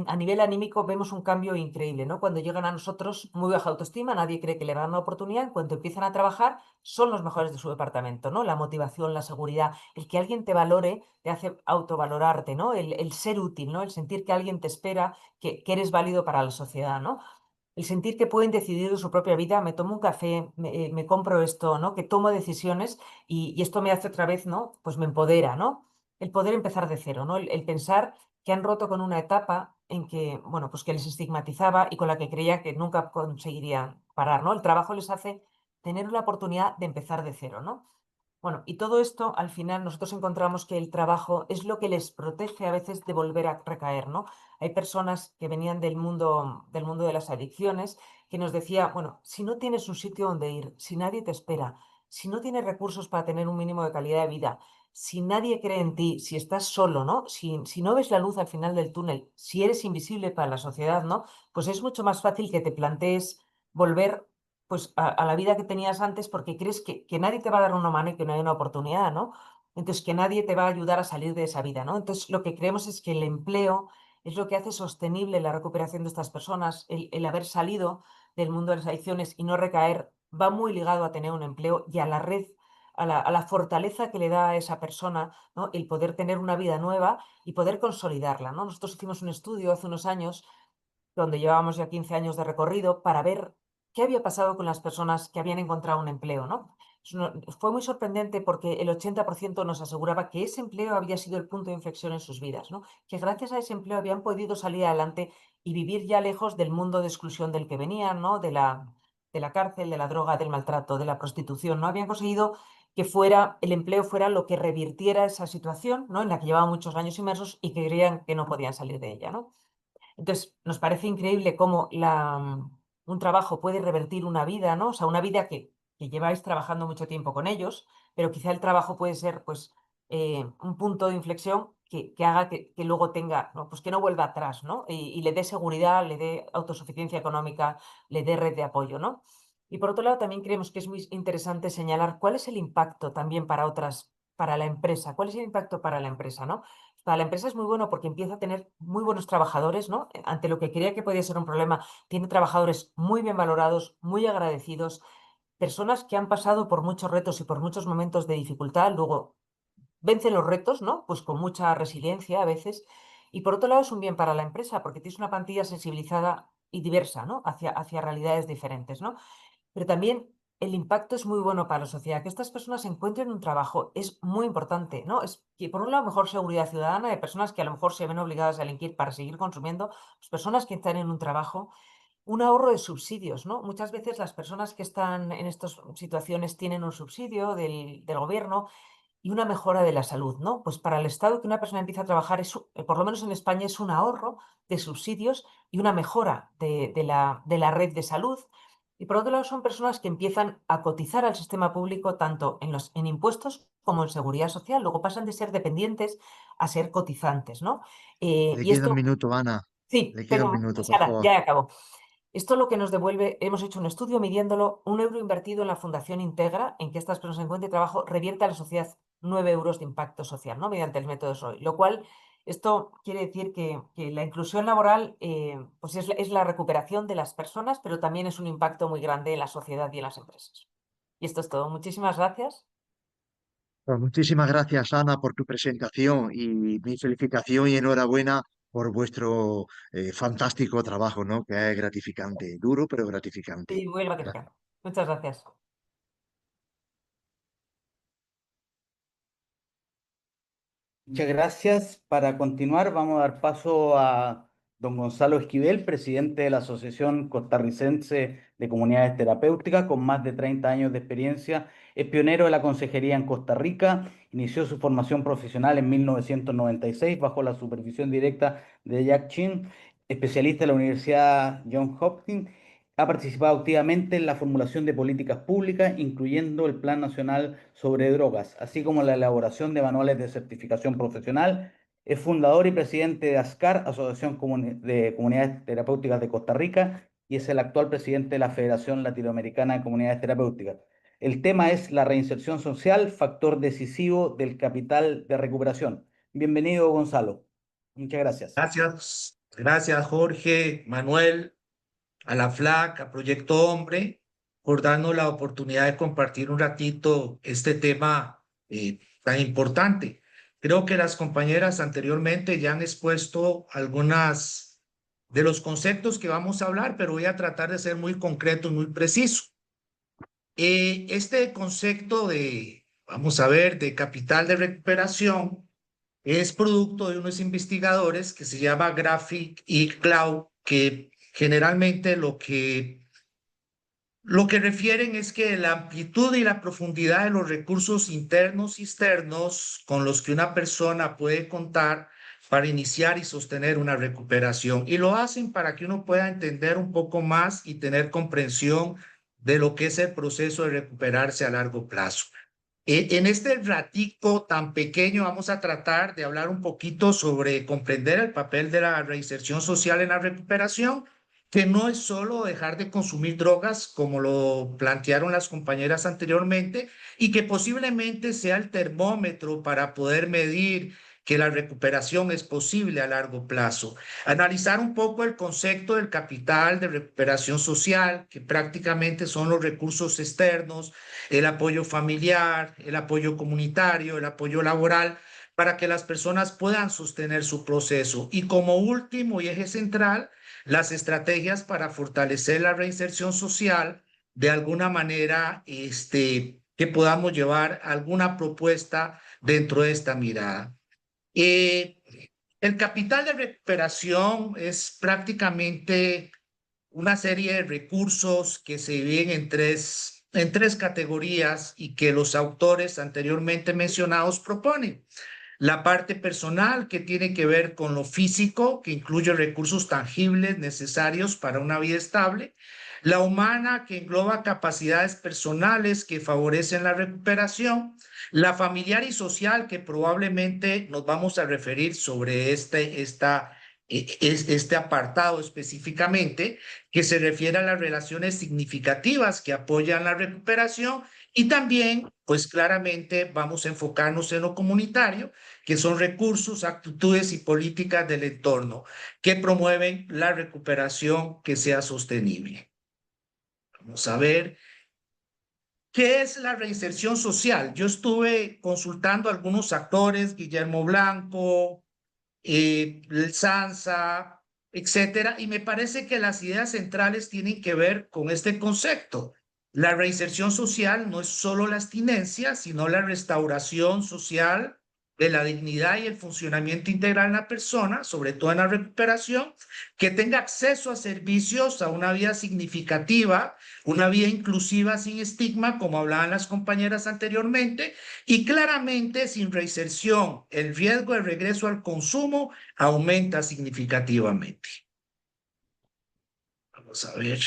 A nivel anímico vemos un cambio increíble, ¿no? Cuando llegan a nosotros, muy baja autoestima, nadie cree que le dan una oportunidad, en cuanto empiezan a trabajar, son los mejores de su departamento, ¿no? La motivación, la seguridad, el que alguien te valore, te hace autovalorarte, ¿no? El ser útil, ¿no? El sentir que alguien te espera, que eres válido para la sociedad, ¿no? El sentir que pueden decidir de su propia vida, me tomo un café, me compro esto, ¿no? Que tomo decisiones y esto me hace otra vez, ¿no? Pues me empodera, ¿no? El poder empezar de cero, ¿no? El pensar que han roto con una etapa en que, bueno, pues que les estigmatizaba y con la que creían que nunca conseguirían parar, ¿no? El trabajo les hace tener la oportunidad de empezar de cero, ¿no? Bueno, y todo esto, al final, nosotros encontramos que el trabajo es lo que les protege a veces de volver a recaer, ¿no? Hay personas que venían del mundo de las adicciones que nos decía, bueno, si no tienes un sitio donde ir, si nadie te espera, si no tienes recursos para tener un mínimo de calidad de vida, si nadie cree en ti, si estás solo, ¿no? Si no ves la luz al final del túnel, si eres invisible para la sociedad, ¿no? Pues es mucho más fácil que te plantees volver pues a la vida que tenías antes porque crees que nadie te va a dar una mano y que no hay una oportunidad, ¿no? Entonces, que nadie te va a ayudar a salir de esa vida, ¿no? Entonces, lo que creemos es que el empleo es lo que hace sostenible la recuperación de estas personas, el haber salido del mundo de las adicciones y no recaer, va muy ligado a tener un empleo y a la red, a la fortaleza que le da a esa persona, ¿no? El poder tener una vida nueva y poder consolidarla, ¿no? Nosotros hicimos un estudio hace unos años donde llevábamos ya 15 años de recorrido para ver qué había pasado con las personas que habían encontrado un empleo, ¿no? Fue muy sorprendente porque el 80% nos aseguraba que ese empleo había sido el punto de inflexión en sus vidas, ¿no? Que gracias a ese empleo habían podido salir adelante y vivir ya lejos del mundo de exclusión del que venían, ¿no? De la cárcel, de la droga, del maltrato, de la prostitución, ¿no? Habían conseguido que el empleo fuera lo que revirtiera esa situación, ¿no? En la que llevaban muchos años inmersos y que creían que no podían salir de ella, ¿no? Entonces, nos parece increíble cómo un trabajo puede revertir una vida, ¿no? O sea, una vida que que lleváis trabajando mucho tiempo con ellos, pero quizá el trabajo puede ser pues, un punto de inflexión que haga que luego tenga, ¿no? Pues que no vuelva atrás, ¿no? Y le dé seguridad, le dé autosuficiencia económica, le dé red de apoyo, ¿no? Y por otro lado, también creemos que es muy interesante señalar cuál es el impacto también para otras, para la empresa, cuál es el impacto para la empresa, ¿no? Para la empresa es muy bueno porque empieza a tener muy buenos trabajadores, ¿no? Ante lo que creía que podía ser un problema, tiene trabajadores muy bien valorados, muy agradecidos, personas que han pasado por muchos retos y por muchos momentos de dificultad, luego vencen los retos, ¿no? Pues con mucha resiliencia a veces. Y por otro lado es un bien para la empresa porque tienes una plantilla sensibilizada y diversa, ¿no? Hacia realidades diferentes, ¿no? Pero también el impacto es muy bueno para la sociedad. Que estas personas encuentren un trabajo es muy importante, ¿no? Es que, por un lado, mejor seguridad ciudadana de personas que a lo mejor se ven obligadas a delinquir para seguir consumiendo, pues personas que están en un trabajo, un ahorro de subsidios, ¿no? Muchas veces las personas que están en estas situaciones tienen un subsidio del gobierno y una mejora de la salud, ¿no? Pues para el Estado que una persona empieza a trabajar, por lo menos en España, es un ahorro de subsidios y una mejora de la red de salud. Y por otro lado, son personas que empiezan a cotizar al sistema público tanto en impuestos como en seguridad social. Luego pasan de ser dependientes a ser cotizantes, ¿no? Le Y queda un esto, minuto, Ana. sí, Le queda un tengo, minuto, por Sara, favor. ya acabo. Esto lo que nos devuelve, hemos hecho un estudio midiéndolo, 1 euro invertido en la Fundación Integra, en que estas personas encuentren trabajo, revierte a la sociedad 9 euros de impacto social, ¿no? Mediante el método SOI. Lo cual, esto quiere decir que la inclusión laboral pues es la recuperación de las personas, pero también es un impacto muy grande en la sociedad y en las empresas. Y esto es todo. Muchísimas gracias. Pues muchísimas gracias, Ana, por tu presentación y mi felicitación y enhorabuena por vuestro fantástico trabajo, ¿no? Que es gratificante, duro, pero gratificante. Y vuelva a Gracias. crecer. Muchas gracias. Muchas gracias. Para continuar, vamos a dar paso a don Gonzalo Esquivel, presidente de la Asociación Costarricense de Comunidades Terapéuticas, con más de 30 años de experiencia. Es pionero de la consejería en Costa Rica. Inició su formación profesional en 1996 bajo la supervisión directa de Jack Chin, especialista de la Universidad Johns Hopkins. Ha participado activamente en la formulación de políticas públicas, incluyendo el Plan Nacional sobre Drogas, así como la elaboración de manuales de certificación profesional. Es fundador y presidente de ASCAR, Asociación de Comunidades Terapéuticas de Costa Rica, y es el actual presidente de la Federación Latinoamericana de Comunidades Terapéuticas. El tema es la reinserción social, factor decisivo del capital de recuperación. Bienvenido, Gonzalo. Muchas gracias. Gracias, gracias Jorge, Manuel, a la FLAC, a Proyecto Hombre, por darnos la oportunidad de compartir un ratito este tema tan importante. Creo que las compañeras anteriormente ya han expuesto algunas de los conceptos que vamos a hablar, pero voy a tratar de ser muy concreto y muy preciso. Este concepto de, vamos a ver, de capital de recuperación es producto de unos investigadores que se llama Graphic y Cloud, que generalmente lo que refieren es que la amplitud y la profundidad de los recursos internos y externos con los que una persona puede contar para iniciar y sostener una recuperación. Y lo hacen para que uno pueda entender un poco más y tener comprensión de lo que es el proceso de recuperarse a largo plazo. En este ratico tan pequeño vamos a tratar de hablar un poquito sobre comprender el papel de la reinserción social en la recuperación, que no es solo dejar de consumir drogas, como lo plantearon las compañeras anteriormente, y que posiblemente sea el termómetro para poder medir que la recuperación es posible a largo plazo. Analizar un poco el concepto del capital de recuperación social, que prácticamente son los recursos externos, el apoyo familiar, el apoyo comunitario, el apoyo laboral, para que las personas puedan sostener su proceso. Y como último y eje central, las estrategias para fortalecer la reinserción social, de alguna manera, que podamos llevar alguna propuesta dentro de esta mirada. Eh, el capital de recuperación es prácticamente una serie de recursos que se dividen en tres categorías y que los autores anteriormente mencionados proponen. La parte personal, que tiene que ver con lo físico, que incluye recursos tangibles necesarios para una vida estable. la humana, que engloba capacidades personales que favorecen la recuperación, la familiar y social, que probablemente nos vamos a referir sobre este apartado específicamente, que se refiere a las relaciones significativas que apoyan la recuperación, y también, pues claramente vamos a enfocarnos en lo comunitario, que son recursos, actitudes y políticas del entorno que promueven la recuperación que sea sostenible. Vamos a ver, ¿qué es la reinserción social? Yo estuve consultando a algunos actores, Guillermo Blanco, el Sansa, etcétera, y me parece que las ideas centrales tienen que ver con este concepto. La reinserción social no es solo la abstinencia, sino la restauración social de la dignidad y el funcionamiento integral de la persona, sobre todo en la recuperación, que tenga acceso a servicios, a una vida significativa, una vida inclusiva sin estigma, como hablaban las compañeras anteriormente, y claramente sin reinserción, el riesgo de regreso al consumo aumenta significativamente. Vamos a ver.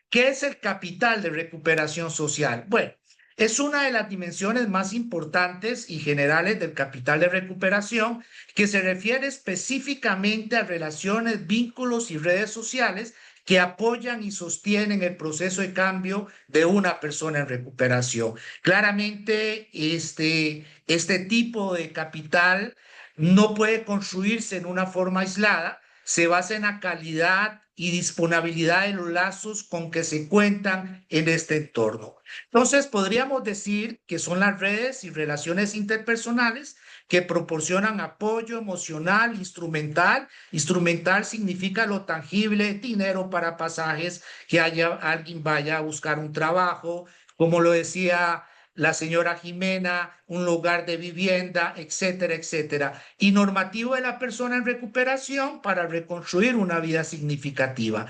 ¿Qué es el capital de recuperación social? Bueno, es una de las dimensiones más importantes y generales del capital de recuperación, que se refiere específicamente a relaciones, vínculos y redes sociales que apoyan y sostienen el proceso de cambio de una persona en recuperación. Claramente, este tipo de capital no puede construirse en una forma aislada, se basa en la calidad y disponibilidad de los lazos con que se cuentan en este entorno. Entonces, podríamos decir que son las redes y relaciones interpersonales que proporcionan apoyo emocional, instrumental. Instrumental significa lo tangible, dinero para pasajes, que alguien vaya a buscar un trabajo, como lo decía la señora Jimena, un lugar de vivienda, etcétera, etcétera. Y normativo de la persona en recuperación para reconstruir una vida significativa.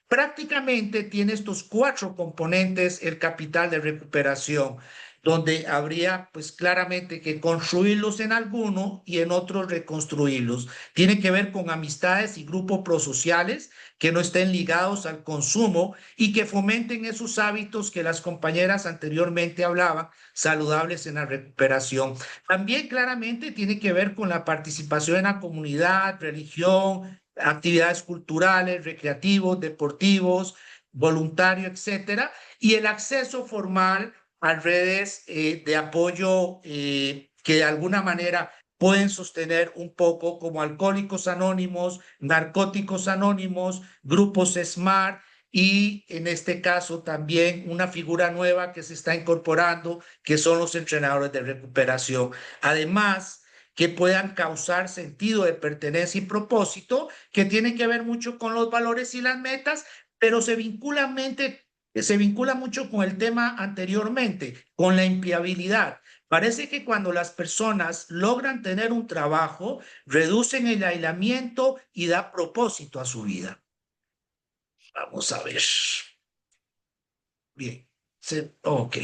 Prácticamente tiene estos 4 componentes el capital de recuperación, donde habría pues claramente que construirlos en alguno y en otros reconstruirlos. Tiene que ver con amistades y grupos prosociales que no estén ligados al consumo y que fomenten esos hábitos que las compañeras anteriormente hablaban, saludables en la recuperación. También claramente tiene que ver con la participación en la comunidad, religión, actividades culturales, recreativos, deportivos, voluntario, etcétera, y el acceso formal a redes de apoyo que de alguna manera pueden sostener un poco, como Alcohólicos Anónimos, Narcóticos Anónimos, grupos SMART, y en este caso también una figura nueva que se está incorporando, que son los entrenadores de recuperación. Además, que puedan causar sentido de pertenencia y propósito, que tiene que ver mucho con los valores y las metas, pero se vincula mucho con el tema anteriormente, con la empleabilidad. Parece que cuando las personas logran tener un trabajo, reducen el aislamiento y da propósito a su vida. Vamos a ver. Bien. Ok.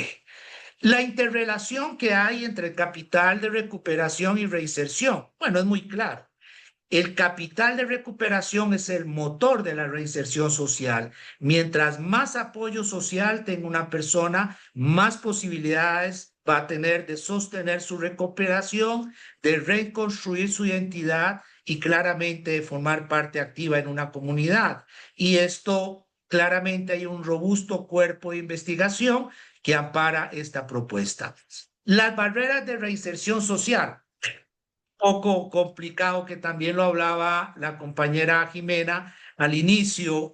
La interrelación que hay entre el capital de recuperación y reinserción, bueno, es muy claro. El capital de recuperación es el motor de la reinserción social. Mientras más apoyo social tenga una persona, más posibilidades va a tener de sostener su recuperación, de reconstruir su identidad y claramente de formar parte activa en una comunidad. Y esto, claramente hay un robusto cuerpo de investigación que ampara esta propuesta. Las barreras de reinserción social. Poco complicado, que también lo hablaba la compañera Jimena al inicio,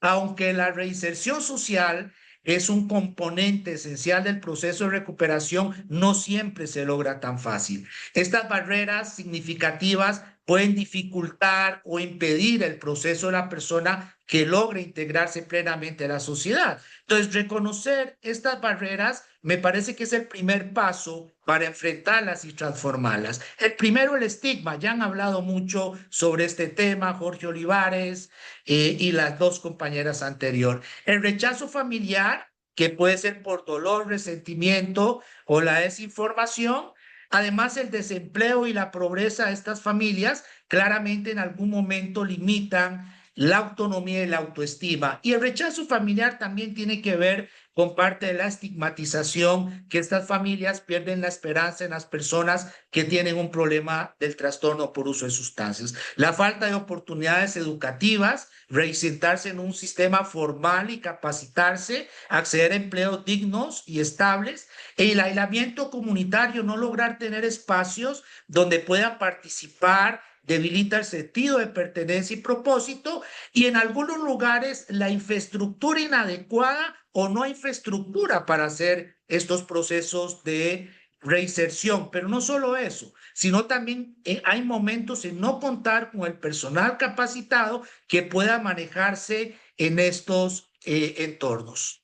aunque la reinserción social es un componente esencial del proceso de recuperación, no siempre se logra tan fácil. Estas barreras significativas pueden dificultar o impedir el proceso de la persona que logre integrarse plenamente a la sociedad. Entonces, reconocer estas barreras me parece que es el primer paso para enfrentarlas y transformarlas. El primero, el estigma. Ya han hablado mucho sobre este tema Jorge Olivares y las 2 compañeras anteriores. El rechazo familiar, que puede ser por dolor, resentimiento o la desinformación. Además, el desempleo y la pobreza de estas familias claramente en algún momento limitan la autonomía y la autoestima. Y el rechazo familiar también tiene que ver con parte de la estigmatización, que estas familias pierden la esperanza en las personas que tienen un problema del trastorno por uso de sustancias. La falta de oportunidades educativas, reinsertarse en un sistema formal y capacitarse, acceder a empleos dignos y estables, el aislamiento comunitario, no lograr tener espacios donde puedan participar, debilita el sentido de pertenencia y propósito, y en algunos lugares la infraestructura inadecuada o no hay infraestructura para hacer estos procesos de reinserción. Pero no solo eso, sino también hay momentos en no contar con el personal capacitado que pueda manejarse en estos entornos.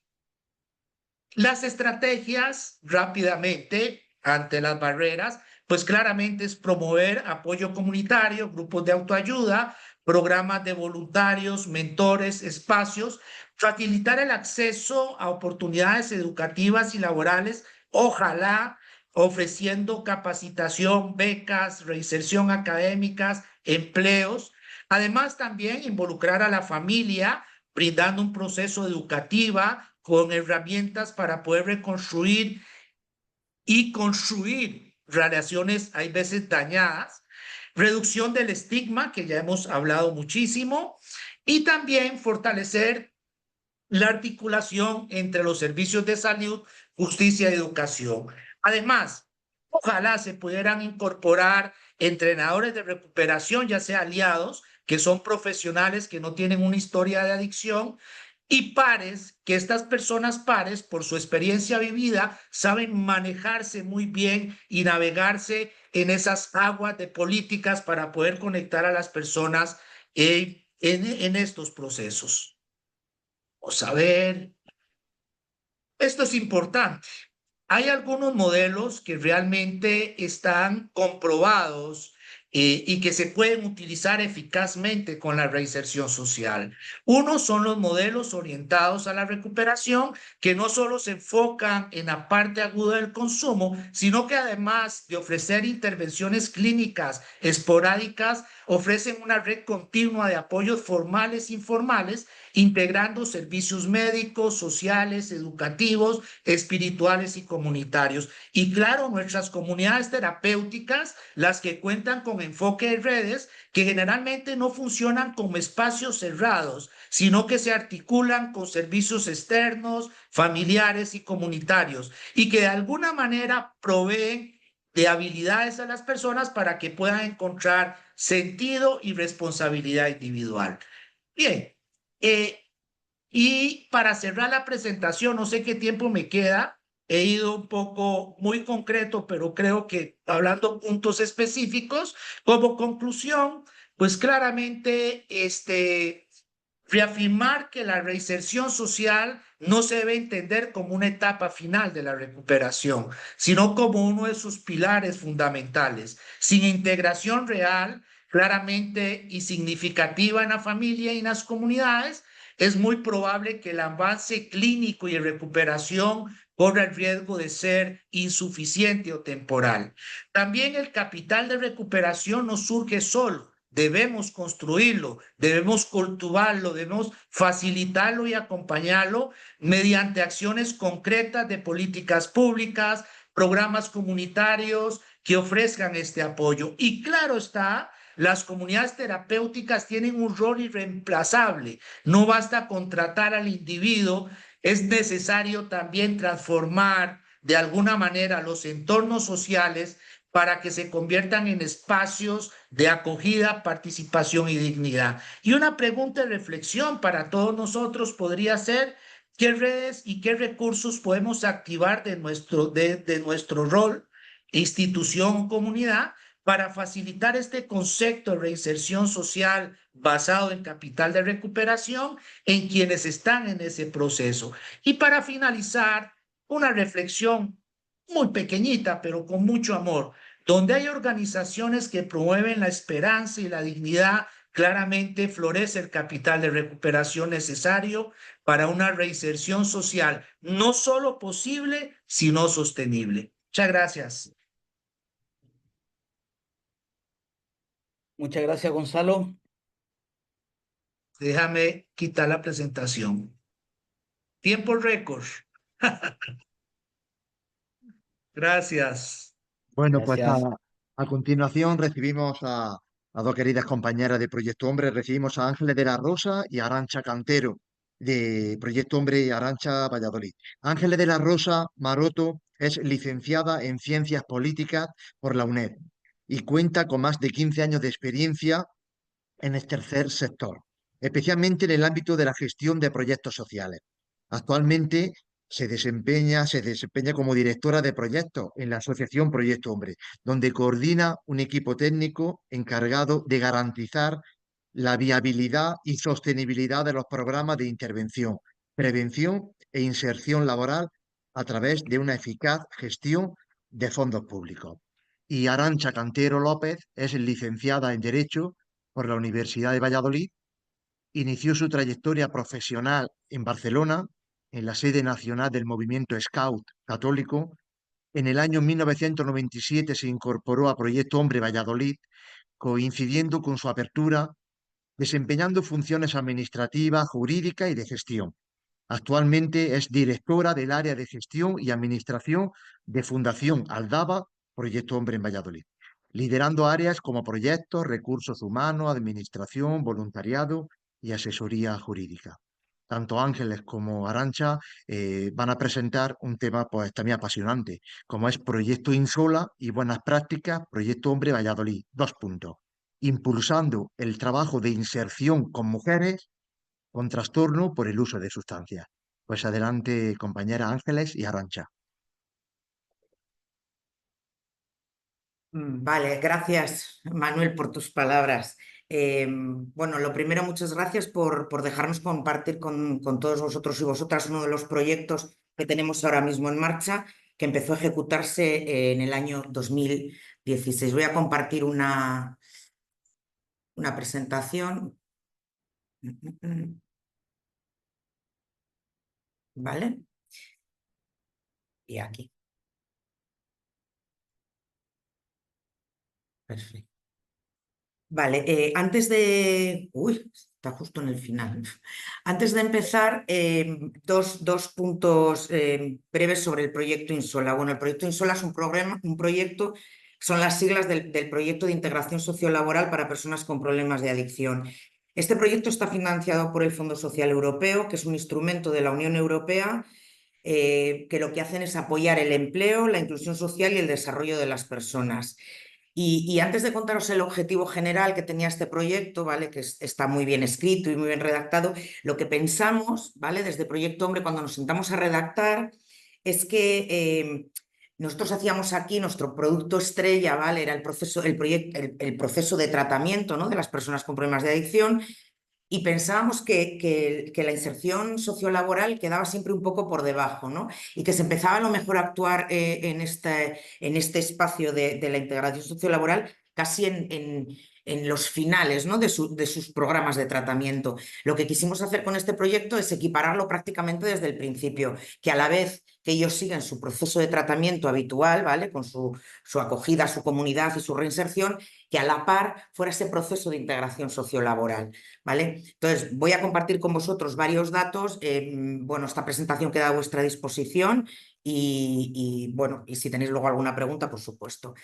Las estrategias rápidamente ante las barreras, pues claramente es promover apoyo comunitario, grupos de autoayuda, programas de voluntarios, mentores, espacios, facilitar el acceso a oportunidades educativas y laborales, ojalá ofreciendo capacitación, becas, reinserción académicas, empleos. Además, también involucrar a la familia, brindando un proceso educativo con herramientas para poder reconstruir y construir relaciones, hay veces dañadas, reducción del estigma, que ya hemos hablado muchísimo, y también fortalecer la articulación entre los servicios de salud, justicia y educación. Además, ojalá se pudieran incorporar entrenadores de recuperación, ya sea aliados, que son profesionales que no tienen una historia de adicción, y pares, que estas personas pares, por su experiencia vivida, saben manejarse muy bien y navegarse en esas aguas de políticas para poder conectar a las personas en estos procesos. Vamos a ver, esto es importante. Hay algunos modelos que realmente están comprobados y que se pueden utilizar eficazmente con la reinserción social. Uno son los modelos orientados a la recuperación, que no solo se enfocan en la parte aguda del consumo, sino que además de ofrecer intervenciones clínicas esporádicas, ofrecen una red continua de apoyos formales e informales, integrando servicios médicos, sociales, educativos, espirituales y comunitarios. Y claro, nuestras comunidades terapéuticas, las que cuentan con enfoque de redes, que generalmente no funcionan como espacios cerrados, sino que se articulan con servicios externos, familiares y comunitarios, y que de alguna manera proveen de habilidades a las personas para que puedan encontrar sentido y responsabilidad individual. Bien, y para cerrar la presentación, no sé qué tiempo me queda, he ido un poco muy concreto, pero creo que hablando puntos específicos, como conclusión, pues claramente reafirmar que la reinserción social no se debe entender como una etapa final de la recuperación, sino como uno de sus pilares fundamentales. Sin integración real, claramente y significativa en la familia y en las comunidades, es muy probable que el avance clínico y de recuperación corra el riesgo de ser insuficiente o temporal. También el capital de recuperación no surge solo. Debemos construirlo, debemos cultivarlo, debemos facilitarlo y acompañarlo mediante acciones concretas de políticas públicas, programas comunitarios que ofrezcan este apoyo. Y claro está, las comunidades terapéuticas tienen un rol irreemplazable. No basta contratar al individuo, es necesario también transformar de alguna manera los entornos sociales para que se conviertan en espacios de acogida, participación y dignidad. Y una pregunta de reflexión para todos nosotros podría ser: ¿qué redes y qué recursos podemos activar de nuestro rol, institución, comunidad, para facilitar este concepto de reinserción social basado en capital de recuperación en quienes están en ese proceso? Y para finalizar, una reflexión muy pequeñita, pero con mucho amor. Donde hay organizaciones que promueven la esperanza y la dignidad, claramente florece el capital de recuperación necesario para una reinserción social no solo posible, sino sostenible. Muchas gracias. Muchas gracias, Gonzalo. Déjame quitar la presentación. Tiempo récord. Gracias. Bueno, pues Gracias. a continuación recibimos a dos queridas compañeras de Proyecto Hombre. Recibimos a Ángeles de la Rosa y a Arantxa Cantero de Proyecto Hombre y Arantxa Valladolid. Ángeles de la Rosa Maroto es licenciada en Ciencias Políticas por la UNED y cuenta con más de 15 años de experiencia en el tercer sector, especialmente en el ámbito de la gestión de proyectos sociales. Actualmente se desempeña como directora de proyectos en la Asociación Proyecto Hombre, donde coordina un equipo técnico encargado de garantizar la viabilidad y sostenibilidad de los programas de intervención, prevención e inserción laboral a través de una eficaz gestión de fondos públicos. Y Arantxa Cantero López es licenciada en Derecho por la Universidad de Valladolid. Inició su trayectoria profesional en Barcelona, en la sede nacional del movimiento Scout católico. En el año 1997 se incorporó a Proyecto Hombre Valladolid, coincidiendo con su apertura, desempeñando funciones administrativas, jurídicas y de gestión. Actualmente es directora del área de gestión y administración de Fundación Aldaba, Proyecto Hombre en Valladolid, liderando áreas como proyectos, recursos humanos, administración, voluntariado y asesoría jurídica. Tanto Ángeles como Arantxa van a presentar un tema pues también apasionante, como es Proyecto Insola y Buenas Prácticas, Proyecto Hombre Valladolid. 2 puntos. Impulsando el trabajo de inserción con mujeres con trastorno por el uso de sustancias. Pues adelante, compañera Ángeles y Arantxa. Vale, gracias Manuel por tus palabras. Bueno, lo primero, muchas gracias por dejarnos compartir con todos vosotros y vosotras uno de los proyectos que tenemos ahora mismo en marcha, que empezó a ejecutarse en el año 2016. Voy a compartir una presentación. ¿Vale? Y aquí. Perfecto. Vale, antes de... Uy, está justo en el final. Antes de empezar, dos puntos breves sobre el proyecto Insola. Bueno, el proyecto Insola es un proyecto, son las siglas del proyecto de integración sociolaboral para personas con problemas de adicción. Este proyecto está financiado por el Fondo Social Europeo, que es un instrumento de la Unión Europea que lo que hacen es apoyar el empleo, la inclusión social y el desarrollo de las personas. Y antes de contaros el objetivo general que tenía este proyecto, ¿vale? Que está muy bien escrito y muy bien redactado, lo que pensamos, ¿vale? Desde Proyecto Hombre, cuando nos sentamos a redactar, es que nosotros hacíamos aquí nuestro producto estrella, ¿vale? Era el proceso de tratamiento, ¿no? De las personas con problemas de adicción. Y pensábamos que la inserción sociolaboral quedaba siempre un poco por debajo, ¿no? Y que se empezaba a lo mejor a actuar en este espacio de la integración sociolaboral casi en los finales, ¿no? de sus programas de tratamiento. Lo que quisimos hacer con este proyecto es equipararlo prácticamente desde el principio, que a la vez que ellos siguen su proceso de tratamiento habitual, ¿vale? Con su acogida, su comunidad y su reinserción, que a la par fuera ese proceso de integración sociolaboral, ¿vale? Entonces, voy a compartir con vosotros varios datos. Bueno, esta presentación queda a vuestra disposición bueno, y si tenéis luego alguna pregunta, por supuesto.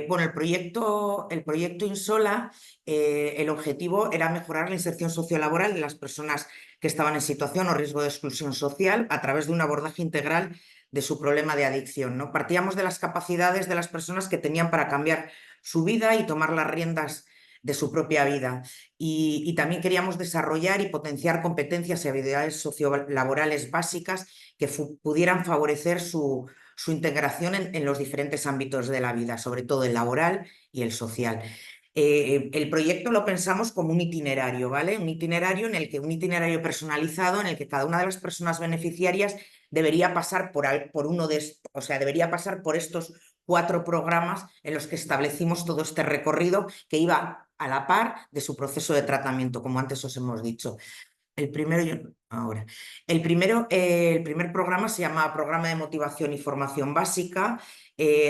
Bueno, el proyecto Insola, el objetivo era mejorar la inserción sociolaboral de las personas que estaban en situación o riesgo de exclusión social a través de un abordaje integral de su problema de adicción, ¿no? Partíamos de las capacidades de las personas que tenían para cambiar su vida y tomar las riendas de su propia vida. Y también queríamos desarrollar y potenciar competencias y habilidades sociolaborales básicas que pudieran favorecer su integración en los diferentes ámbitos de la vida, sobre todo el laboral y el social. El proyecto lo pensamos como un itinerario, ¿vale? Un itinerario personalizado en el que cada una de las personas beneficiarias debería pasar debería pasar por estos 4 programas en los que establecimos todo este recorrido que iba a la par de su proceso de tratamiento, como antes os hemos dicho. El primero, Ahora, el primer programa se llama Programa de Motivación y Formación Básica.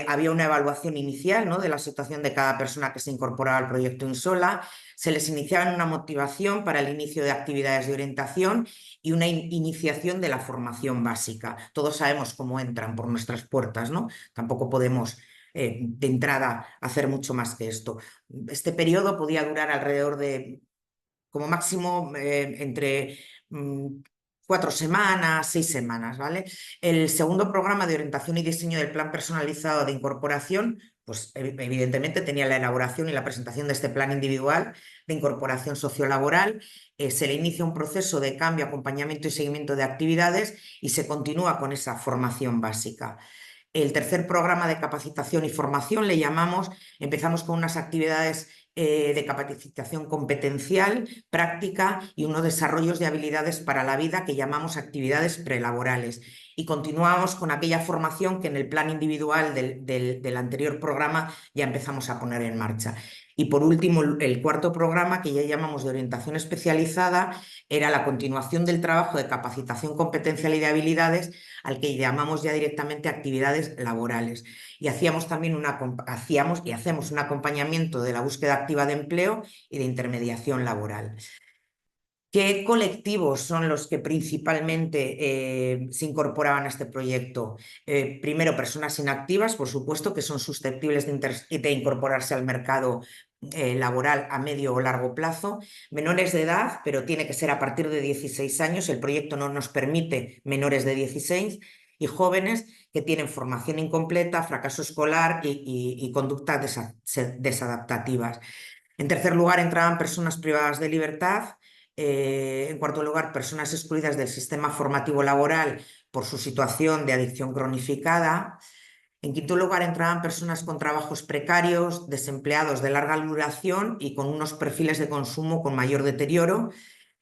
Había una evaluación inicial, ¿no?, de la situación de cada persona que se incorporaba al proyecto Insola. Se les iniciaba en una motivación para el inicio de actividades de orientación y una iniciación de la formación básica. Todos sabemos cómo entran por nuestras puertas, ¿no? Tampoco podemos de entrada hacer mucho más que esto. Este periodo podía durar alrededor de, como máximo, entre 4 semanas, 6 semanas, ¿vale? El segundo programa de orientación y diseño del plan personalizado de incorporación, pues evidentemente tenía la elaboración y la presentación de este plan individual de incorporación sociolaboral. Se le inicia un proceso de cambio, acompañamiento y seguimiento de actividades y se continúa con esa formación básica. El tercer programa de capacitación y formación le llamamos, empezamos con unas actividades de capacitación competencial, práctica y unos desarrollos de habilidades para la vida que llamamos actividades prelaborales. Y continuamos con aquella formación que en el plan individual del anterior programa ya empezamos a poner en marcha. Y por último, el cuarto programa, que ya llamamos de orientación especializada, era la continuación del trabajo de capacitación competencial y de habilidades, al que llamamos ya directamente actividades laborales. Y hacíamos también y hacemos un acompañamiento de la búsqueda activa de empleo y de intermediación laboral. ¿Qué colectivos son los que principalmente se incorporaban a este proyecto? Primero, personas inactivas, por supuesto, que son susceptibles de incorporarse al mercado laboral a medio o largo plazo. Menores de edad, pero tiene que ser a partir de 16 años. El proyecto no nos permite menores de 16. Y jóvenes que tienen formación incompleta, fracaso escolar y conductas desadaptativas. En tercer lugar, entraban personas privadas de libertad. En cuarto lugar, personas excluidas del sistema formativo laboral por su situación de adicción cronificada. En quinto lugar, entraban personas con trabajos precarios, desempleados de larga duración y con unos perfiles de consumo con mayor deterioro.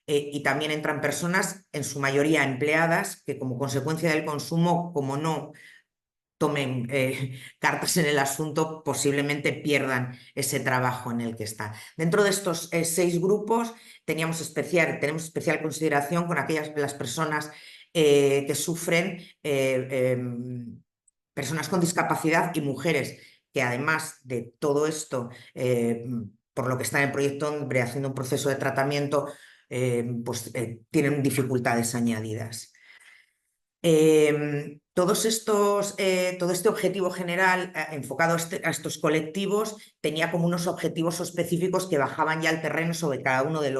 Y también entran personas, en su mayoría empleadas, que como consecuencia del consumo, como no tomen cartas en el asunto, posiblemente pierdan ese trabajo en el que están. Dentro de estos 6 grupos tenemos especial consideración con las personas que sufren, personas con discapacidad y mujeres que además de todo esto, por lo que está en el proyecto Hombre haciendo un proceso de tratamiento, tienen dificultades añadidas. Todo este objetivo general enfocado a estos colectivos tenía como unos objetivos específicos que bajaban ya al terreno sobre cada uno de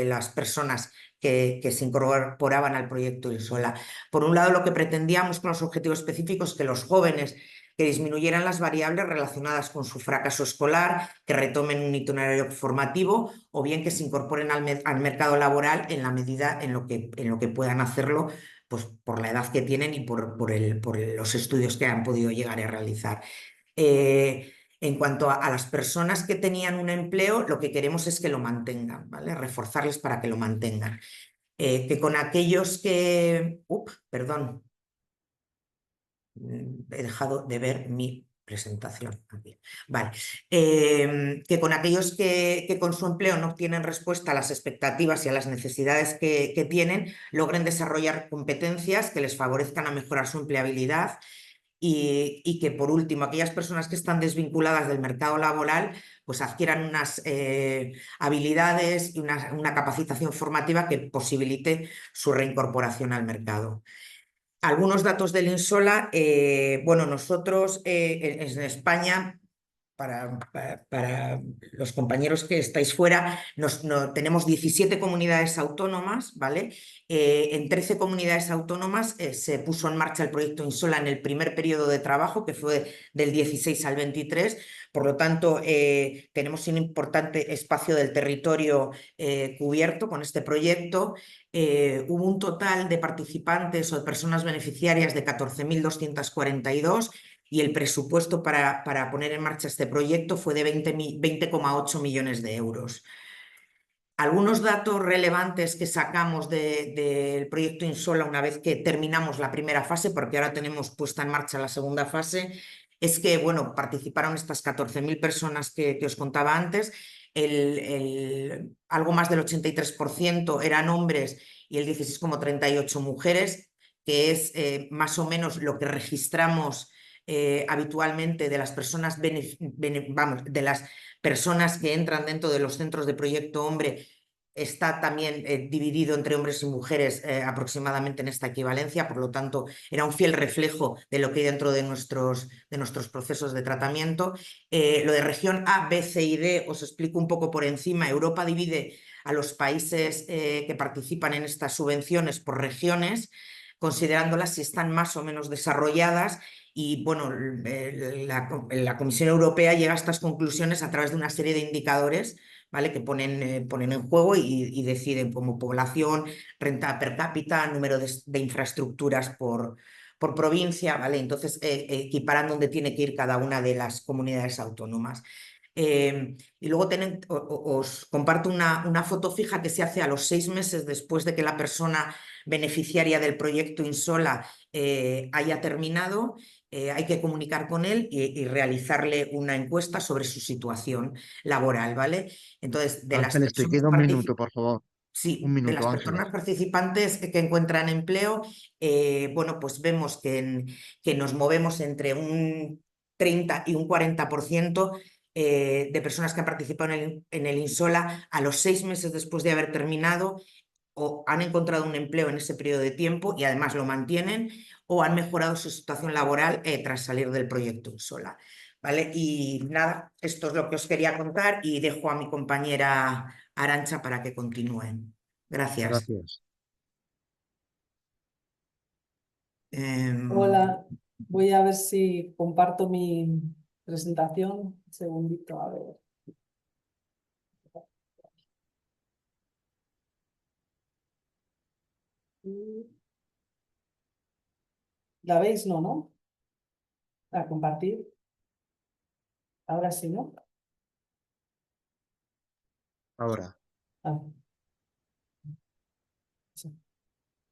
las personas que se incorporaban al proyecto Insola. Por un lado, lo que pretendíamos con los objetivos específicos, que los jóvenes que disminuyeran las variables relacionadas con su fracaso escolar, que retomen un itinerario formativo o bien que se incorporen al mercado laboral en la medida en lo que puedan hacerlo, pues por la edad que tienen y por los estudios que han podido llegar a realizar. En cuanto a las personas que tenían un empleo, lo que queremos es que lo mantengan, ¿vale? Reforzarles para que lo mantengan. Que con aquellos que... perdón. He dejado de ver mi presentación aquí. Vale. Que con aquellos que con su empleo no obtienen respuesta a las expectativas y a las necesidades que tienen, logren desarrollar competencias que les favorezcan a mejorar su empleabilidad y que, por último, aquellas personas que están desvinculadas del mercado laboral pues adquieran unas habilidades y una capacitación formativa que posibilite su reincorporación al mercado. Algunos datos del Insola. Bueno, nosotros en España, para los compañeros que estáis fuera, tenemos 17 comunidades autónomas, ¿vale? En 13 comunidades autónomas se puso en marcha el proyecto Insola en el primer periodo de trabajo, que fue del 16 al 23. Por lo tanto, tenemos un importante espacio del territorio cubierto con este proyecto. Hubo un total de participantes o de personas beneficiarias de 14.242 y el presupuesto para poner en marcha este proyecto fue de 20,8 millones de euros. Algunos datos relevantes que sacamos del proyecto Insola una vez que terminamos la primera fase, porque ahora tenemos puesta en marcha la segunda fase, es que, bueno, participaron estas 14.000 personas que os contaba antes. algo más del 83% eran hombres y el 16,38% mujeres, que es más o menos lo que registramos habitualmente de las personas, de las personas que entran dentro de los centros de Proyecto Hombre. Está también dividido entre hombres y mujeres aproximadamente en esta equivalencia, por lo tanto era un fiel reflejo de lo que hay dentro de nuestros procesos de tratamiento. Lo de región A, B, C y D os explico un poco por encima. Europa divide a los países que participan en estas subvenciones por regiones, considerándolas si están más o menos desarrolladas. Y bueno, la Comisión Europea llega a estas conclusiones a través de una serie de indicadores, ¿vale? Que ponen en juego y deciden como población, renta per cápita, número de infraestructuras por provincia, ¿vale? Entonces, equiparan dónde tiene que ir cada una de las comunidades autónomas. Y luego os comparto una foto fija que se hace a los 6 meses después de que la persona beneficiaria del proyecto Insola haya terminado. Hay que comunicar con él y realizarle una encuesta sobre su situación laboral, ¿vale? Entonces, de las Ángeles, te personas queda un minuto, por favor. Un Sí, de las minuto, personas Ángeles. participantes que encuentran empleo, bueno, pues vemos que nos movemos entre un 30 y un 40% de personas que han participado en el Insola a los 6 meses después de haber terminado o han encontrado un empleo en ese periodo de tiempo y además lo mantienen o han mejorado su situación laboral tras salir del proyecto Insola. ¿Vale? Y nada, esto es lo que os quería contar y dejo a mi compañera Arantxa para que continúen. Gracias. Gracias. Hola, voy a ver si comparto mi presentación. Un segundito, a ver. ¿La veis? No, ¿no? A compartir. Ahora sí, ¿no? Ahora. Ah, sí.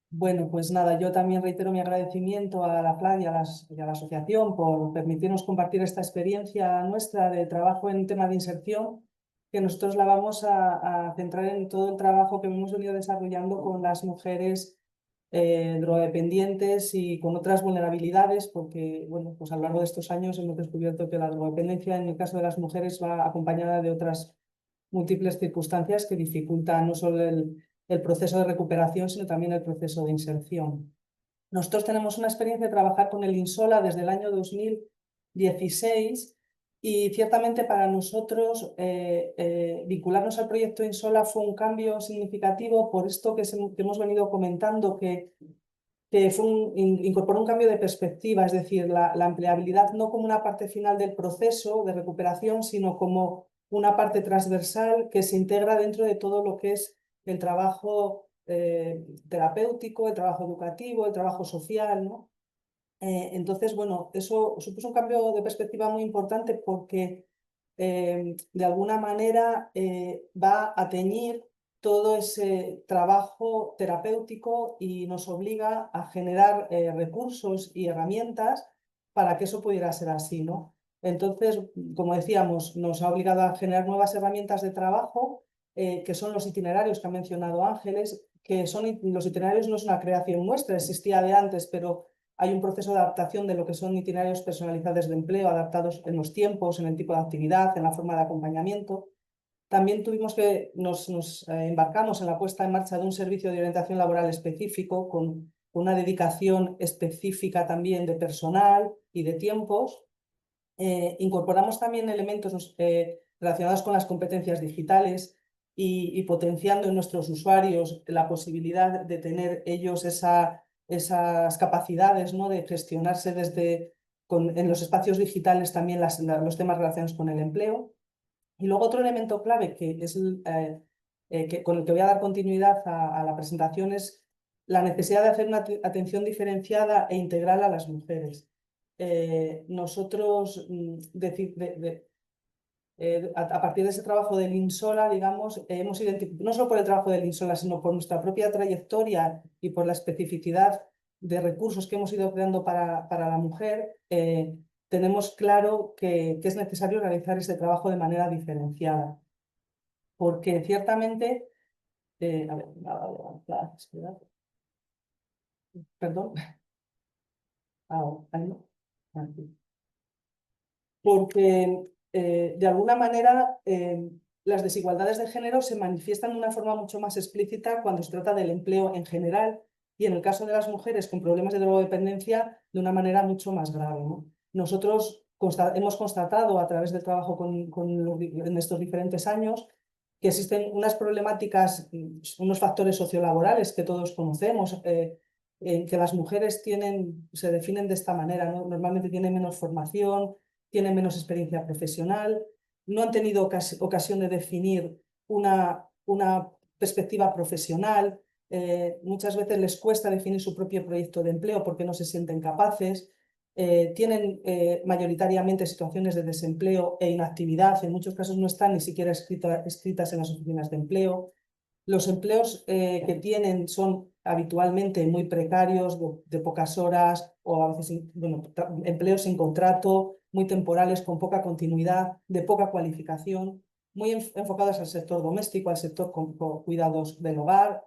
Bueno, pues nada, yo también reitero mi agradecimiento a la FLAG y a la asociación por permitirnos compartir esta experiencia nuestra de trabajo en tema de inserción, que nosotros la vamos a centrar en todo el trabajo que hemos venido desarrollando con las mujeres drogodependientes y con otras vulnerabilidades, porque bueno, pues a lo largo de estos años hemos descubierto que la drogodependencia en el caso de las mujeres va acompañada de otras múltiples circunstancias que dificultan no solo el proceso de recuperación, sino también el proceso de inserción. Nosotros tenemos una experiencia de trabajar con el Insola desde el año 2016 y ciertamente para nosotros vincularnos al proyecto Insola fue un cambio significativo por esto que hemos venido comentando, que incorporó un cambio de perspectiva, es decir, la empleabilidad no como una parte final del proceso de recuperación, sino como una parte transversal que se integra dentro de todo lo que es el trabajo terapéutico, el trabajo educativo, el trabajo social, ¿no? Entonces, bueno, eso supuso un cambio de perspectiva muy importante porque de alguna manera va a teñir todo ese trabajo terapéutico y nos obliga a generar recursos y herramientas para que eso pudiera ser así, ¿no? Entonces, como decíamos, nos ha obligado a generar nuevas herramientas de trabajo, que son los itinerarios que ha mencionado Ángeles, los itinerarios no es una creación nuestra, existía de antes, pero hay un proceso de adaptación de lo que son itinerarios personalizados de empleo, adaptados en los tiempos, en el tipo de actividad, en la forma de acompañamiento. También nos embarcamos en la puesta en marcha de un servicio de orientación laboral específico con una dedicación específica también de personal y de tiempos. Incorporamos también elementos relacionados con las competencias digitales y potenciando en nuestros usuarios la posibilidad de tener ellos esas capacidades, ¿no? De gestionarse en los espacios digitales también los temas relacionados con el empleo. Y luego otro elemento clave que es con el que voy a dar continuidad a la presentación es la necesidad de hacer una atención diferenciada e integral a las mujeres. Nosotros, a partir de ese trabajo del Insola, digamos, hemos identificado, no solo por el trabajo del Insola, sino por nuestra propia trayectoria y por la especificidad de recursos que hemos ido creando para la mujer, tenemos claro que es necesario realizar ese trabajo de manera diferenciada. porque ciertamente, a ver, esperad. Perdón, ahí no. Aquí. Porque de alguna manera las desigualdades de género se manifiestan de una forma mucho más explícita cuando se trata del empleo en general y en el caso de las mujeres con problemas de drogodependencia de una manera mucho más grave, ¿no? Nosotros hemos constatado a través del trabajo en estos diferentes años que existen unas problemáticas, unos factores sociolaborales que todos conocemos, que las mujeres se definen de esta manera, ¿no? Normalmente tienen menos formación, tienen menos experiencia profesional, no han tenido ocasión de definir una perspectiva profesional, muchas veces les cuesta definir su propio proyecto de empleo porque no se sienten capaces, tienen mayoritariamente situaciones de desempleo e inactividad, en muchos casos no están ni siquiera escritas en las oficinas de empleo. Los empleos que tienen son habitualmente muy precarios, de pocas horas o a veces bueno, empleos sin contrato, muy temporales, con poca continuidad, de poca cualificación, muy enfocados al sector doméstico, al sector con cuidados del hogar.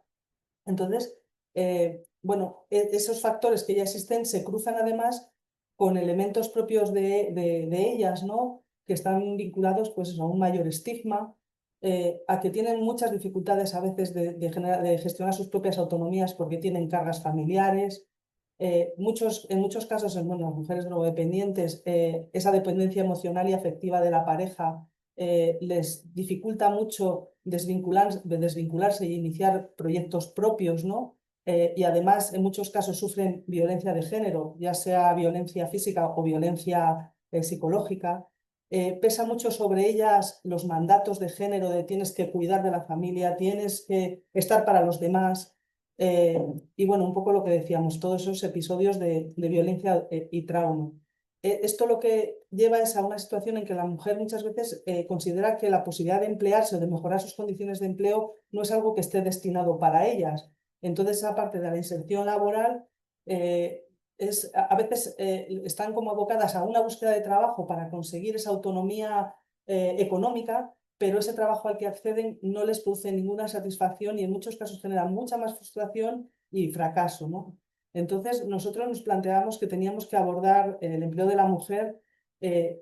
Entonces, bueno, esos factores que ya existen se cruzan además con elementos propios de ellas, ¿no? Que están vinculados pues, a un mayor estigma, a que tienen muchas dificultades a veces de gestionar sus propias autonomías porque tienen cargas familiares. En muchos casos, bueno, las mujeres drogodependientes, esa dependencia emocional y afectiva de la pareja les dificulta mucho desvincularse y iniciar proyectos propios, ¿no? Y además, en muchos casos sufren violencia de género, ya sea violencia física o violencia psicológica. Pesa mucho sobre ellas los mandatos de género de tienes que cuidar de la familia, tienes que estar para los demás. Y bueno, un poco lo que decíamos, todos esos episodios de violencia y trauma. Esto lo que lleva es a una situación en que la mujer muchas veces considera que la posibilidad de emplearse o de mejorar sus condiciones de empleo no es algo que esté destinado para ellas. Entonces, esa parte de la inserción laboral a veces están como abocadas a una búsqueda de trabajo para conseguir esa autonomía económica, pero ese trabajo al que acceden no les produce ninguna satisfacción y en muchos casos genera mucha más frustración y fracaso, ¿no? Entonces, nosotros nos planteábamos que teníamos que abordar el empleo de la mujer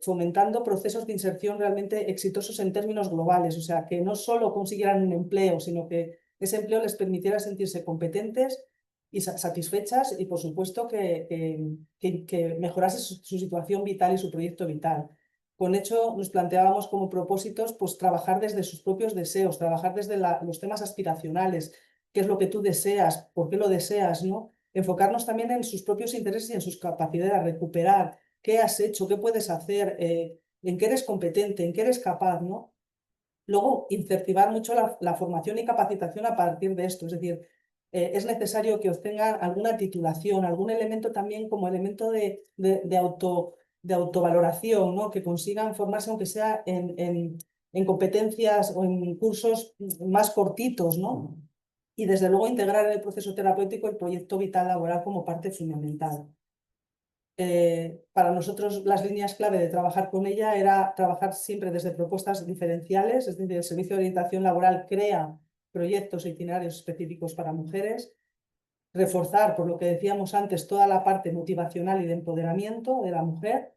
fomentando procesos de inserción realmente exitosos en términos globales, o sea, que no solo consiguieran un empleo, sino que ese empleo les permitiera sentirse competentes y satisfechas y, por supuesto, que mejorase su situación vital y su proyecto vital. Con hecho, nos planteábamos como propósitos pues, trabajar desde sus propios deseos, trabajar desde los temas aspiracionales, qué es lo que tú deseas, por qué lo deseas, ¿no? Enfocarnos también en sus propios intereses y en sus capacidades, a recuperar qué has hecho, qué puedes hacer, en qué eres competente, en qué eres capaz, ¿no? Luego, incentivar mucho la formación y capacitación a partir de esto, es decir, es necesario que obtengan alguna titulación, algún elemento también como elemento de autovaloración, ¿no? Que consigan formarse aunque sea en competencias o en cursos más cortitos, ¿no? Y desde luego integrar en el proceso terapéutico el proyecto vital laboral como parte fundamental. Para nosotros las líneas clave de trabajar con ella era trabajar siempre desde propuestas diferenciales, es decir, el Servicio de Orientación Laboral crea proyectos e itinerarios específicos para mujeres, reforzar, por lo que decíamos antes, toda la parte motivacional y de empoderamiento de la mujer,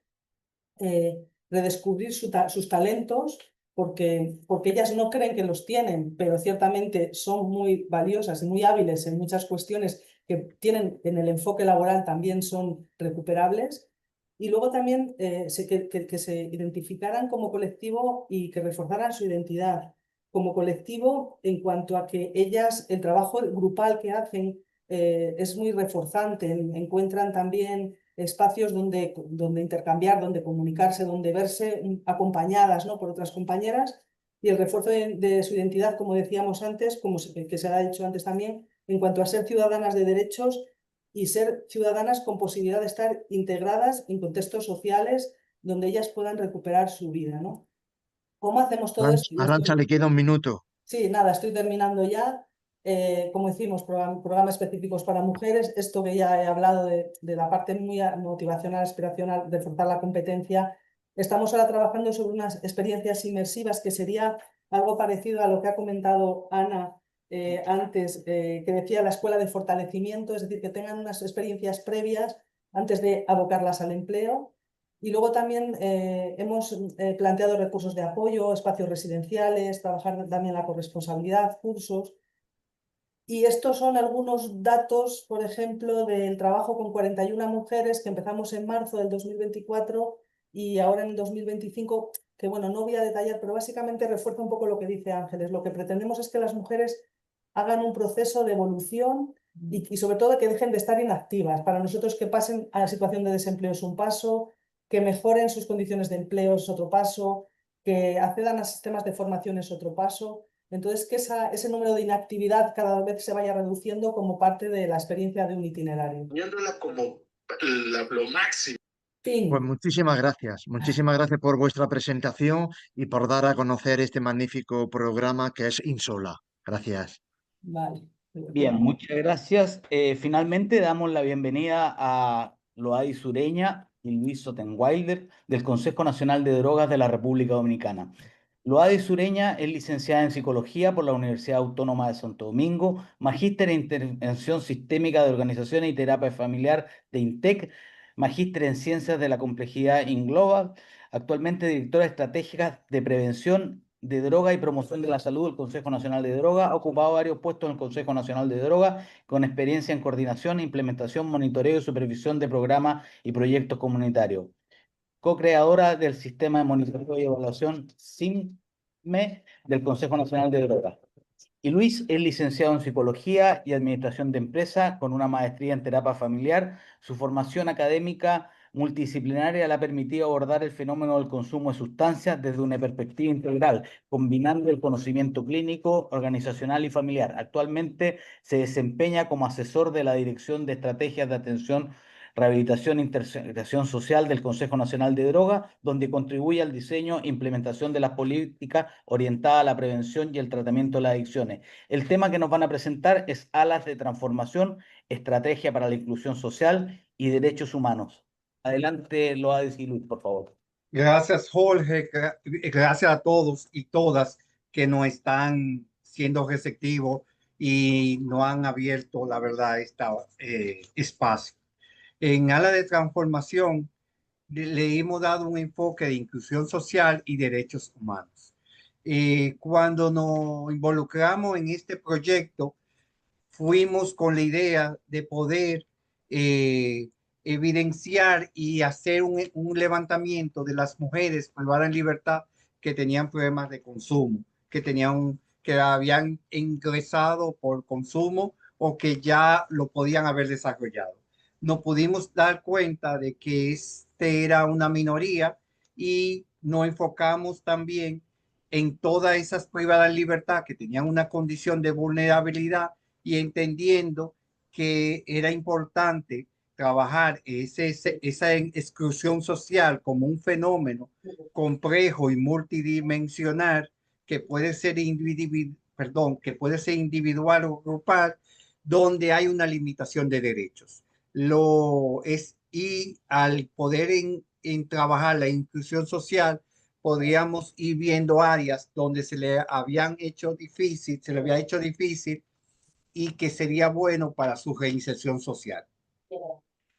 redescubrir sus talentos, porque ellas no creen que los tienen, pero ciertamente son muy valiosas y muy hábiles en muchas cuestiones que tienen en el enfoque laboral también son recuperables. Y luego también que se identificaran como colectivo y que reforzaran su identidad como colectivo en cuanto a que ellas, el trabajo grupal que hacen es muy reforzante, encuentran también espacios donde intercambiar, donde comunicarse, donde verse acompañadas, ¿no? por otras compañeras y el refuerzo de su identidad, como decíamos antes, que se ha dicho antes también, en cuanto a ser ciudadanas de derechos y ser ciudadanas con posibilidad de estar integradas en contextos sociales donde ellas puedan recuperar su vida, ¿no? ¿Cómo hacemos todo esto? Arantxa, le queda un minuto. Sí, nada, estoy terminando ya. Como decimos, programas específicos para mujeres. Esto que ya he hablado de la parte muy motivacional, aspiracional, de reforzar la competencia. Estamos ahora trabajando sobre unas experiencias inmersivas que sería algo parecido a lo que ha comentado Ana antes, que decía la escuela de fortalecimiento, es decir, que tengan unas experiencias previas antes de abocarlas al empleo. Y luego también hemos planteado recursos de apoyo, espacios residenciales, trabajar también la corresponsabilidad, cursos. Y estos son algunos datos, por ejemplo, del trabajo con 41 mujeres que empezamos en marzo del 2024 y ahora en el 2025, que bueno, no voy a detallar, pero básicamente refuerza un poco lo que dice Ángeles. Lo que pretendemos es que las mujeres hagan un proceso de evolución y sobre todo que dejen de estar inactivas. Para nosotros que pasen a la situación de desempleo es un paso, que mejoren sus condiciones de empleo es otro paso, que accedan a sistemas de formación es otro paso. Entonces, que ese número de inactividad cada vez se vaya reduciendo como parte de la experiencia de un itinerario. Viéndola como lo máximo. Pues Fin. muchísimas gracias por vuestra presentación y por dar a conocer este magnífico programa que es Insola. Gracias. Vale. Bien, muchas gracias. Finalmente damos la bienvenida a Loadi Sureña y Luis Sottenwilder del Consejo Nacional de Drogas de la República Dominicana. Loadi Sureña es licenciada en Psicología por la Universidad Autónoma de Santo Domingo, magíster en Intervención Sistémica de Organizaciones y Terapia Familiar de INTEC, magíster en Ciencias de la Complejidad Global, actualmente directora estratégica de Prevención de Droga y Promoción de la Salud del Consejo Nacional de Droga. Ha ocupado varios puestos en el Consejo Nacional de Droga, con experiencia en coordinación, implementación, monitoreo y supervisión de programas y proyectos comunitarios. Co-creadora del Sistema de Monitoreo y Evaluación SIMME del Consejo Nacional de Drogas. Y Luis es licenciado en Psicología y Administración de Empresa, con una maestría en terapia familiar. Su formación académica multidisciplinaria le ha permitido abordar el fenómeno del consumo de sustancias desde una perspectiva integral, combinando el conocimiento clínico, organizacional y familiar. Actualmente se desempeña como asesor de la Dirección de Estrategias de Atención, Rehabilitación e Integración Social del Consejo Nacional de Drogas, donde contribuye al diseño e implementación de las políticas orientadas a la prevención y el tratamiento de las adicciones. El tema que nos van a presentar es Alas de Transformación, Estrategia para la Inclusión Social y Derechos Humanos. Adelante, Loades y Luis, por favor. Gracias, Jorge. Gracias a todos y todas que nos están siendo receptivos y no han abierto, la verdad, este espacio. En Ala de Transformación le hemos dado un enfoque de inclusión social y derechos humanos. Cuando nos involucramos en este proyecto, fuimos con la idea de poder evidenciar y hacer un levantamiento de las mujeres privadas en libertad que tenían problemas de consumo, que habían ingresado por consumo o que ya lo podían haber desarrollado. Nos pudimos dar cuenta de que este era una minoría y nos enfocamos también en todas esas privadas en libertad que tenían una condición de vulnerabilidad y entendiendo que era importante trabajar esa exclusión social como un fenómeno complejo y multidimensional que puede ser que puede ser individual o grupal, donde hay una limitación de derechos. Y al poder en trabajar la inclusión social, podríamos ir viendo áreas donde se le había hecho difícil y que sería bueno para su reinserción social.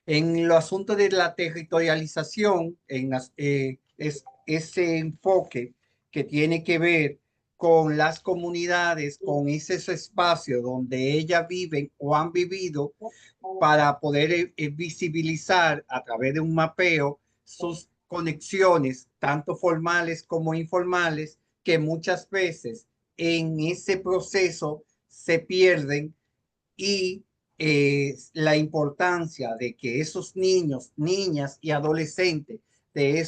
En los asuntos de la territorialización, es ese enfoque que tiene que ver con las comunidades, con esos espacios donde ellas viven o han vivido, para poder visibilizar a través de un mapeo sus conexiones, tanto formales como informales, que muchas veces en ese proceso se pierden, y la importancia de que esos niños, niñas y adolescentes de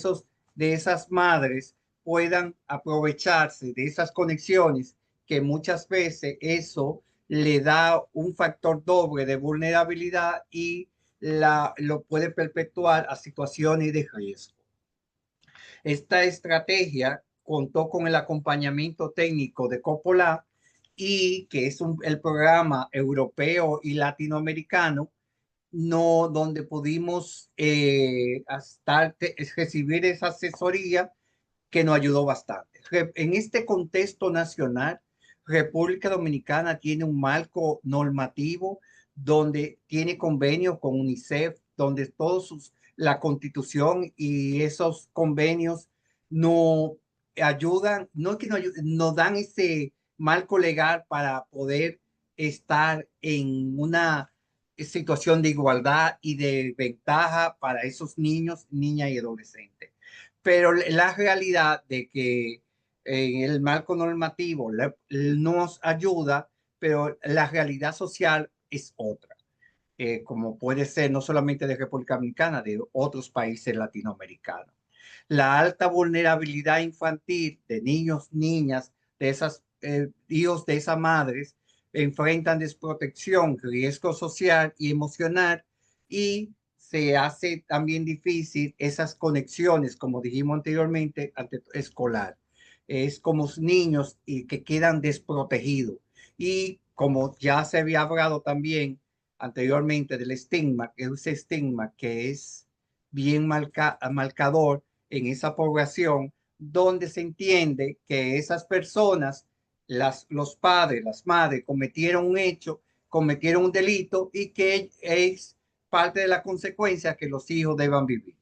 esas madres puedan aprovecharse de esas conexiones, que muchas veces eso le da un factor doble de vulnerabilidad y lo puede perpetuar a situaciones de riesgo. Esta estrategia contó con el acompañamiento técnico de Coppola, y que es el programa europeo y latinoamericano, donde pudimos recibir esa asesoría que nos ayudó bastante. En este contexto nacional, República Dominicana tiene un marco normativo donde tiene convenios con UNICEF, donde la Constitución y esos convenios nos ayudan, no es que nos dan ese marco legal para poder estar en una situación de igualdad y de ventaja para esos niños, niñas y adolescentes. Pero la realidad de que en el marco normativo nos ayuda, pero la realidad social es otra, como puede ser no solamente de República Dominicana, de otros países latinoamericanos. La alta vulnerabilidad infantil de niños, niñas, de esas hijos de esas madres, enfrentan desprotección, riesgo social y emocional, y se hace también difícil esas conexiones, como dijimos anteriormente, ante escolar. Es como niños y que quedan desprotegidos. Y como ya se había hablado también anteriormente del estigma, que es ese estigma que es bien marcador en esa población, donde se entiende que esas personas, los padres, las madres, cometieron un hecho, cometieron un delito y que es parte de la consecuencia que los hijos deban vivir.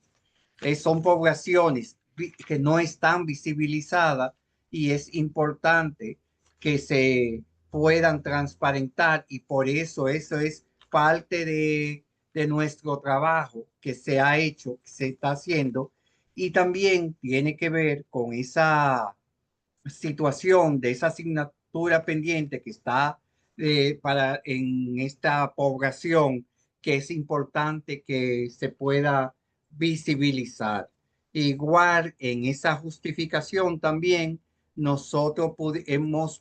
Son poblaciones que no están visibilizadas y es importante que se puedan transparentar, y por eso es parte de nuestro trabajo que se ha hecho, que se está haciendo, y también tiene que ver con esa situación de esa asignatura pendiente que está en esta población, que es importante que se pueda visibilizar. Igual en esa justificación también nosotros hemos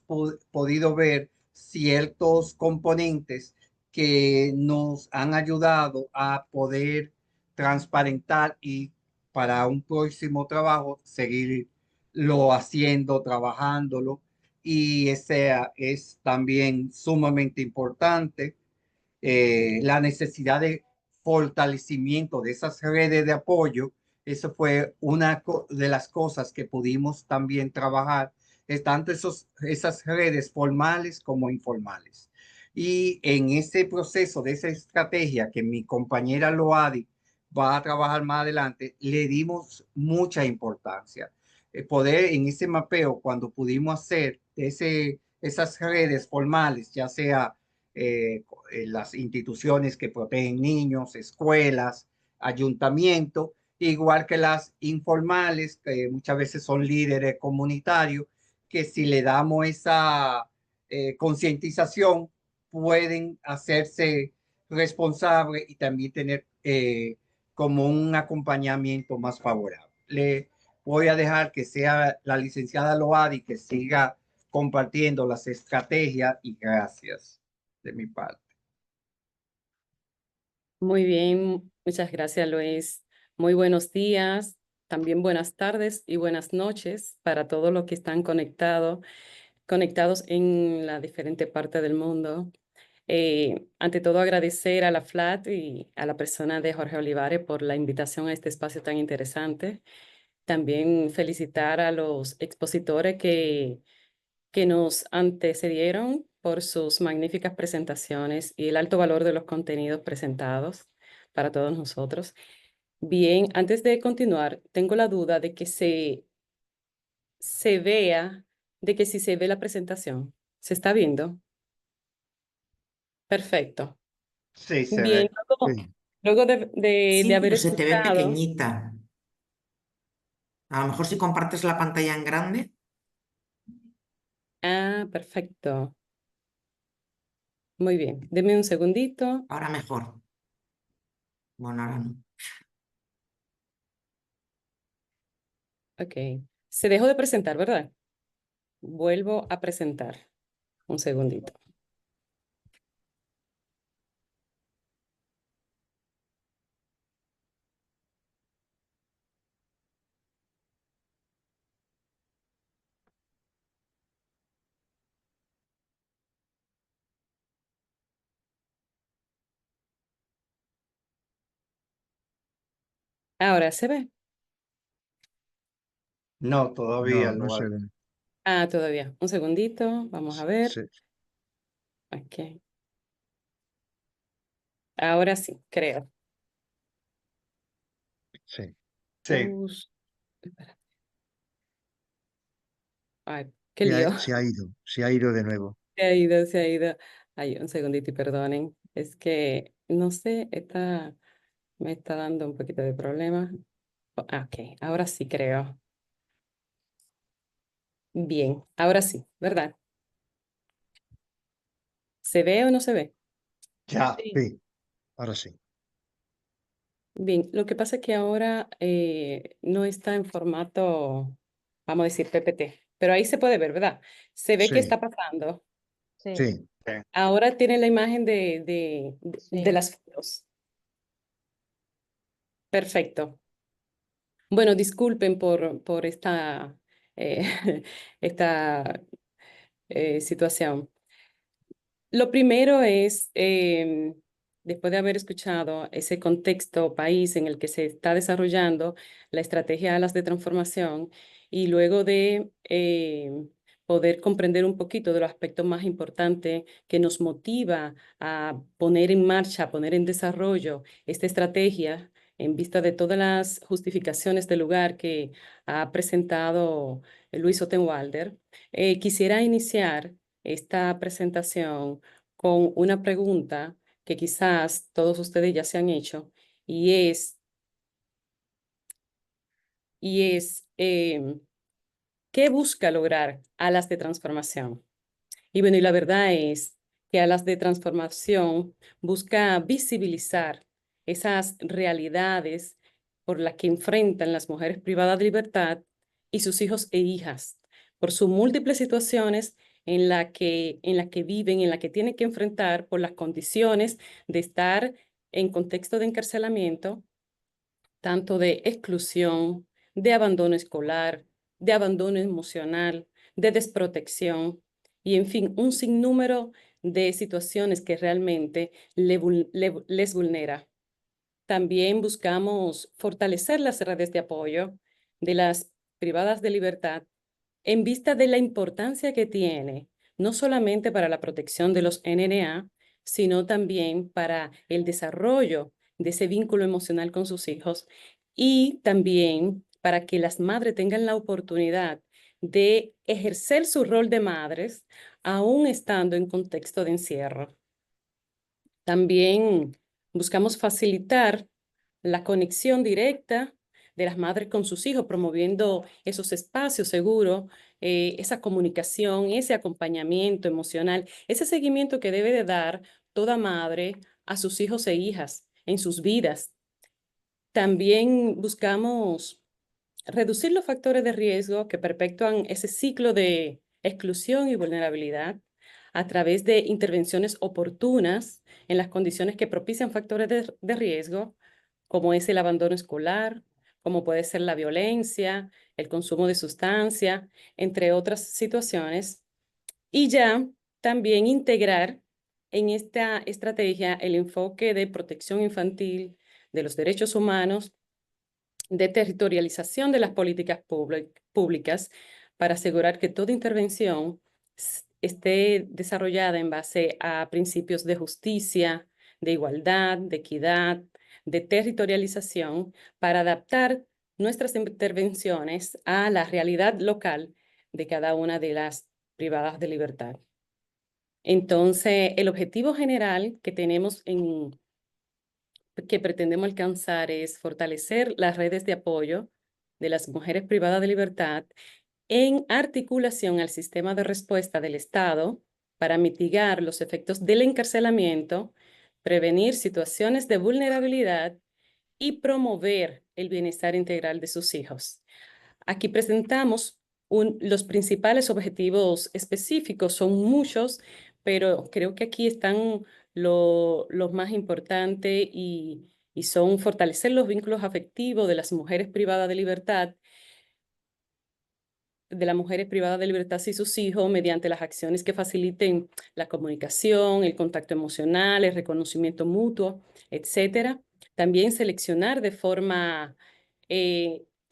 podido ver ciertos componentes que nos han ayudado a poder transparentar y para un próximo trabajo seguir lo haciendo, trabajándolo, y ese es también sumamente importante. La necesidad de fortalecimiento de esas redes de apoyo, eso fue una de las cosas que pudimos también trabajar, es tanto esas redes formales como informales. Y en ese proceso de esa estrategia que mi compañera Loadi va a trabajar más adelante, le dimos mucha importancia. Poder en ese mapeo, cuando pudimos hacer esas redes formales, ya sea las instituciones que protegen niños, escuelas, ayuntamientos, igual que las informales, que muchas veces son líderes comunitarios, que si le damos esa concientización, pueden hacerse responsables y también tener como un acompañamiento más favorable. Le voy a dejar que sea la licenciada Loadi que siga compartiendo las estrategias, y gracias de mi parte. Muy bien, muchas gracias, Luis. Muy buenos días, también buenas tardes y buenas noches para todos los que están conectados en la diferente parte del mundo. Ante todo, agradecer a la FLAT y a la persona de Jorge Olivares por la invitación a este espacio tan interesante. También felicitar a los expositores que nos antecedieron por sus magníficas presentaciones y el alto valor de los contenidos presentados para todos nosotros. Bien, antes de continuar, tengo la duda de que se vea, de que si se ve la presentación. ¿Se está viendo? Perfecto. Sí, se Bien, ve. luego de Sí, haber pero se te ve escuchado, pequeñita. A lo mejor si compartes la pantalla en grande, perfecto. Muy bien, deme un segundito. ahora mejor. Bueno, ahora no. Ok, se dejó de presentar, ¿verdad? Vuelvo a presentar. Un segundito. Ahora se ve. No, todavía No, no lo se hay. ve. Ah, todavía. Un segundito, vamos a ver. Sí, Ok. Ahora sí, creo. sí. Sí. Espera. Ay, qué lío. Se ha ido de nuevo. Se ha ido, se ha ido. Ay, un segundito y perdonen. Es que, no sé, me está dando un poquito de problema. Ok, ahora sí creo. Bien, ahora sí, ¿verdad? ¿Se ve o no se ve? Ya. Sí, Sí, ahora sí. Bien, lo que pasa es que ahora no está en formato, vamos a decir, PPT, pero ahí se puede ver, ¿verdad? Se ve qué Sí, está pasando. sí, sí. Ahora tiene la imagen de sí. las fotos. Perfecto. Bueno, disculpen por esta, eh, esta situación. Lo primero es, después de haber escuchado ese contexto país en el que se está desarrollando la estrategia Alas de Transformación y luego de poder comprender un poquito de los aspectos más importantes que nos motiva a poner en marcha, a poner en desarrollo esta estrategia en vista de todas las justificaciones del lugar que ha presentado Luis Ottenwalder, quisiera iniciar esta presentación con una pregunta que quizás todos ustedes ya se han hecho y es ¿qué busca lograr Alas de Transformación? Y bueno, y la verdad es que Alas de Transformación busca visibilizar esas realidades por las que enfrentan las mujeres privadas de libertad y sus hijos e hijas, por sus múltiples situaciones en la que viven, en la que tienen que enfrentar por las condiciones de estar en contexto de encarcelamiento, tanto de exclusión, de abandono escolar, de abandono emocional, de desprotección y, en fin, un sinnúmero de situaciones que realmente les vulnera. También buscamos fortalecer las redes de apoyo de las privadas de libertad en vista de la importancia que tiene, no solamente para la protección de los NNA, sino también para el desarrollo de ese vínculo emocional con sus hijos y también para que las madres tengan la oportunidad de ejercer su rol de madres aún estando en contexto de encierro. También buscamos facilitar la conexión directa de las madres con sus hijos, promoviendo esos espacios seguros, esa comunicación, ese acompañamiento emocional, ese seguimiento que debe de dar toda madre a sus hijos e hijas en sus vidas. También buscamos reducir los factores de riesgo que perpetúan ese ciclo de exclusión y vulnerabilidad a través de intervenciones oportunas en las condiciones que propician factores de riesgo, como es el abandono escolar, como puede ser la violencia, el consumo de sustancia, entre otras situaciones. Y ya también integrar en esta estrategia el enfoque de protección infantil, de los derechos humanos, de territorialización de las políticas públicas para asegurar que toda intervención esté desarrollada en base a principios de justicia, de igualdad, de equidad, de territorialización, para adaptar nuestras intervenciones a la realidad local de cada una de las privadas de libertad. Entonces, el objetivo general que tenemos que pretendemos alcanzar es fortalecer las redes de apoyo de las mujeres privadas de libertad en articulación al sistema de respuesta del Estado para mitigar los efectos del encarcelamiento, prevenir situaciones de vulnerabilidad y promover el bienestar integral de sus hijos. Aquí presentamos los principales objetivos específicos, son muchos, pero creo que aquí están los más importantes y son fortalecer los vínculos afectivos de las mujeres privadas de libertad, y sus hijos mediante las acciones que faciliten la comunicación, el contacto emocional, el reconocimiento mutuo, etcétera. También seleccionar de forma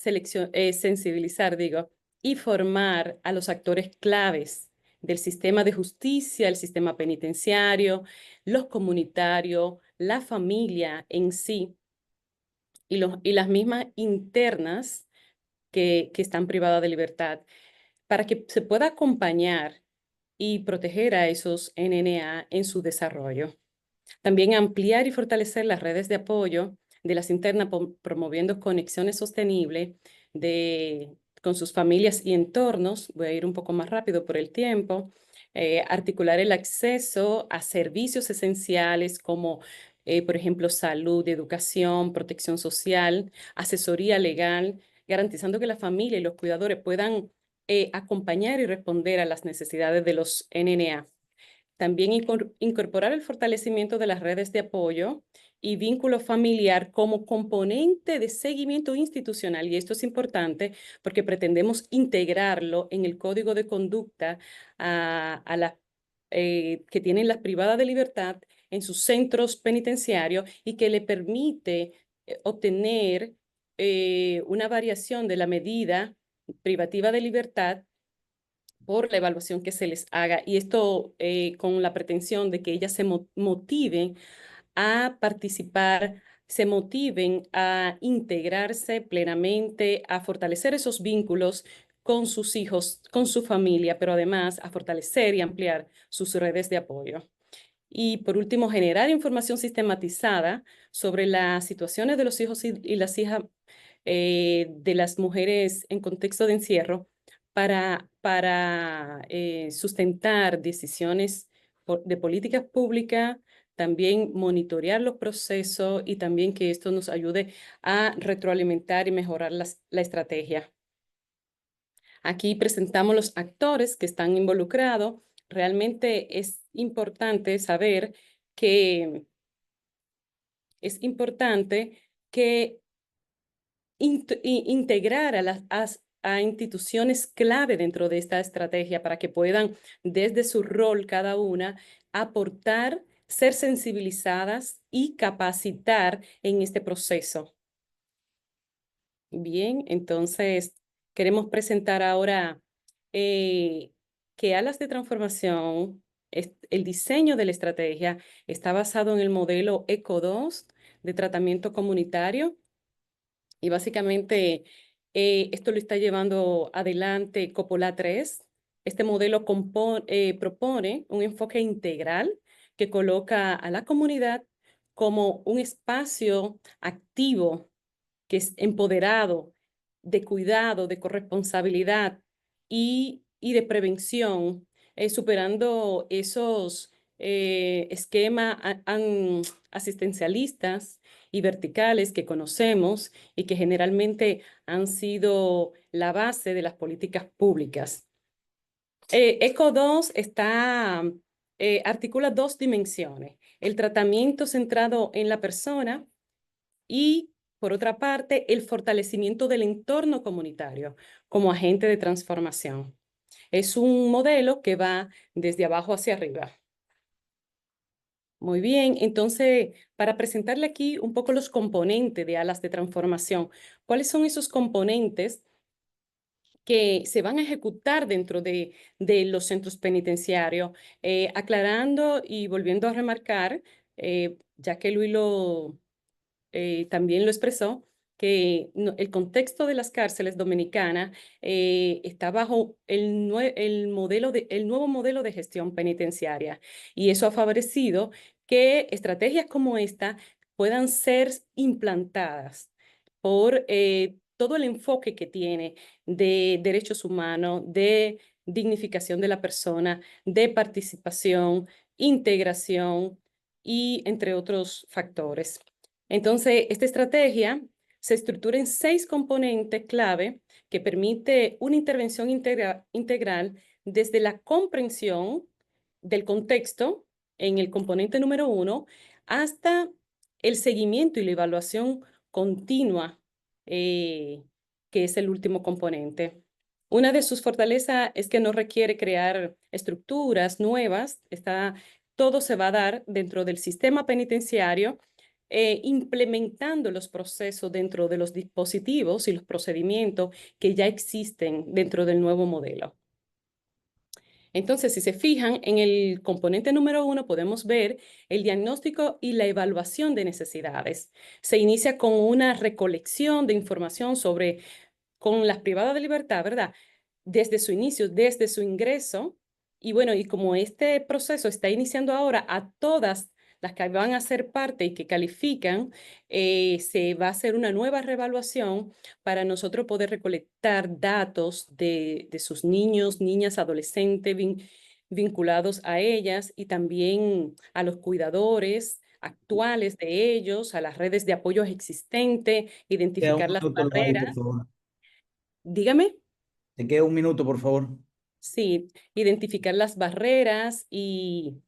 sensibilizar, digo, y formar a los actores claves del sistema de justicia, el sistema penitenciario, los comunitarios, la familia en sí y las mismas internas que están privadas de libertad, para que se pueda acompañar y proteger a esos NNA en su desarrollo. También ampliar y fortalecer las redes de apoyo de las internas, promoviendo conexiones sostenibles con sus familias y entornos. Voy a ir un poco más rápido por el tiempo. Articular el acceso a servicios esenciales como, por ejemplo, salud, educación, protección social, asesoría legal, garantizando que la familia y los cuidadores puedan acompañar y responder a las necesidades de los NNA. También incorporar el fortalecimiento de las redes de apoyo y vínculo familiar como componente de seguimiento institucional. Y esto es importante porque pretendemos integrarlo en el código de conducta que tienen las privadas de libertad en sus centros penitenciarios y que le permite obtener una variación de la medida privativa de libertad por la evaluación que se les haga, y esto con la pretensión de que ellas se motiven a participar, se motiven a integrarse plenamente, a fortalecer esos vínculos con sus hijos, con su familia, pero además a fortalecer y ampliar sus redes de apoyo. Y por último, generar información sistematizada sobre las situaciones de los hijos y las hijas de las mujeres en contexto de encierro para sustentar decisiones de políticas públicas, también monitorear los procesos y también que esto nos ayude a retroalimentar y mejorar la estrategia. Aquí presentamos los actores que están involucrados. Realmente es importante saber que integrar a instituciones clave dentro de esta estrategia para que puedan, desde su rol cada una, aportar, ser sensibilizadas y capacitar en este proceso. Bien, entonces queremos presentar ahora que Alas de Transformación, el diseño de la estrategia está basado en el modelo ECO2 de tratamiento comunitario. Y básicamente esto lo está llevando adelante Coppola 3. Este modelo propone un enfoque integral que coloca a la comunidad como un espacio activo, que es empoderado, de cuidado, de corresponsabilidad y de prevención, superando esos esquemas asistencialistas y verticales que conocemos y que generalmente han sido la base de las políticas públicas. ECO2 articula dos dimensiones: el tratamiento centrado en la persona y, por otra parte, el fortalecimiento del entorno comunitario como agente de transformación. Es un modelo que va desde abajo hacia arriba. Muy bien, entonces, para presentarle aquí un poco los componentes de Alas de Transformación, ¿cuáles son esos componentes que se van a ejecutar dentro de los centros penitenciarios? Aclarando y volviendo a remarcar, ya que Luis también lo expresó, que el contexto de las cárceles dominicanas está bajo el nuevo modelo de gestión penitenciaria, y eso ha favorecido que estrategias como esta puedan ser implantadas por todo el enfoque que tiene de derechos humanos, de dignificación de la persona, de participación, integración y entre otros factores. Entonces, esta estrategia se estructura en 6 componentes clave que permite una intervención integral desde la comprensión del contexto en el componente número 1 hasta el seguimiento y la evaluación continua, que es el último componente. Una de sus fortalezas es que no requiere crear estructuras nuevas. Todo se va a dar dentro del sistema penitenciario, implementando los procesos dentro de los dispositivos y los procedimientos que ya existen dentro del nuevo modelo. Entonces, si se fijan, en el componente número 1 podemos ver el diagnóstico y la evaluación de necesidades. Se inicia con una recolección de información con las privadas de libertad, ¿verdad? Desde su inicio, desde su ingreso. Y bueno, y como este proceso está iniciando ahora, a todas las que van a ser parte y que califican, se va a hacer una nueva reevaluación para nosotros poder recolectar datos de sus niños, niñas, adolescentes vinculados a ellas y también a los cuidadores actuales de ellos, a las redes de apoyo existentes, Queda un identificar las minuto, Loadi, por barreras. favor. Dígame. Te queda un minuto, por favor. Sí, identificar las barreras y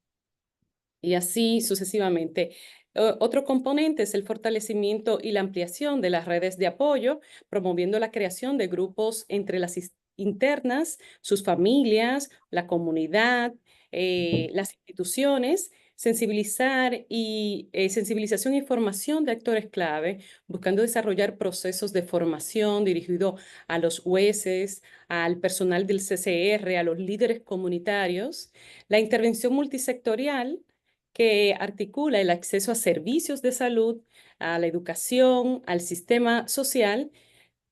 así sucesivamente. Otro componente es el fortalecimiento y la ampliación de las redes de apoyo, promoviendo la creación de grupos entre las internas, sus familias, la comunidad, las instituciones, sensibilización y formación de actores clave, buscando desarrollar procesos de formación dirigido a los jueces, al personal del CCR, a los líderes comunitarios, la intervención multisectorial que articula el acceso a servicios de salud, a la educación, al sistema social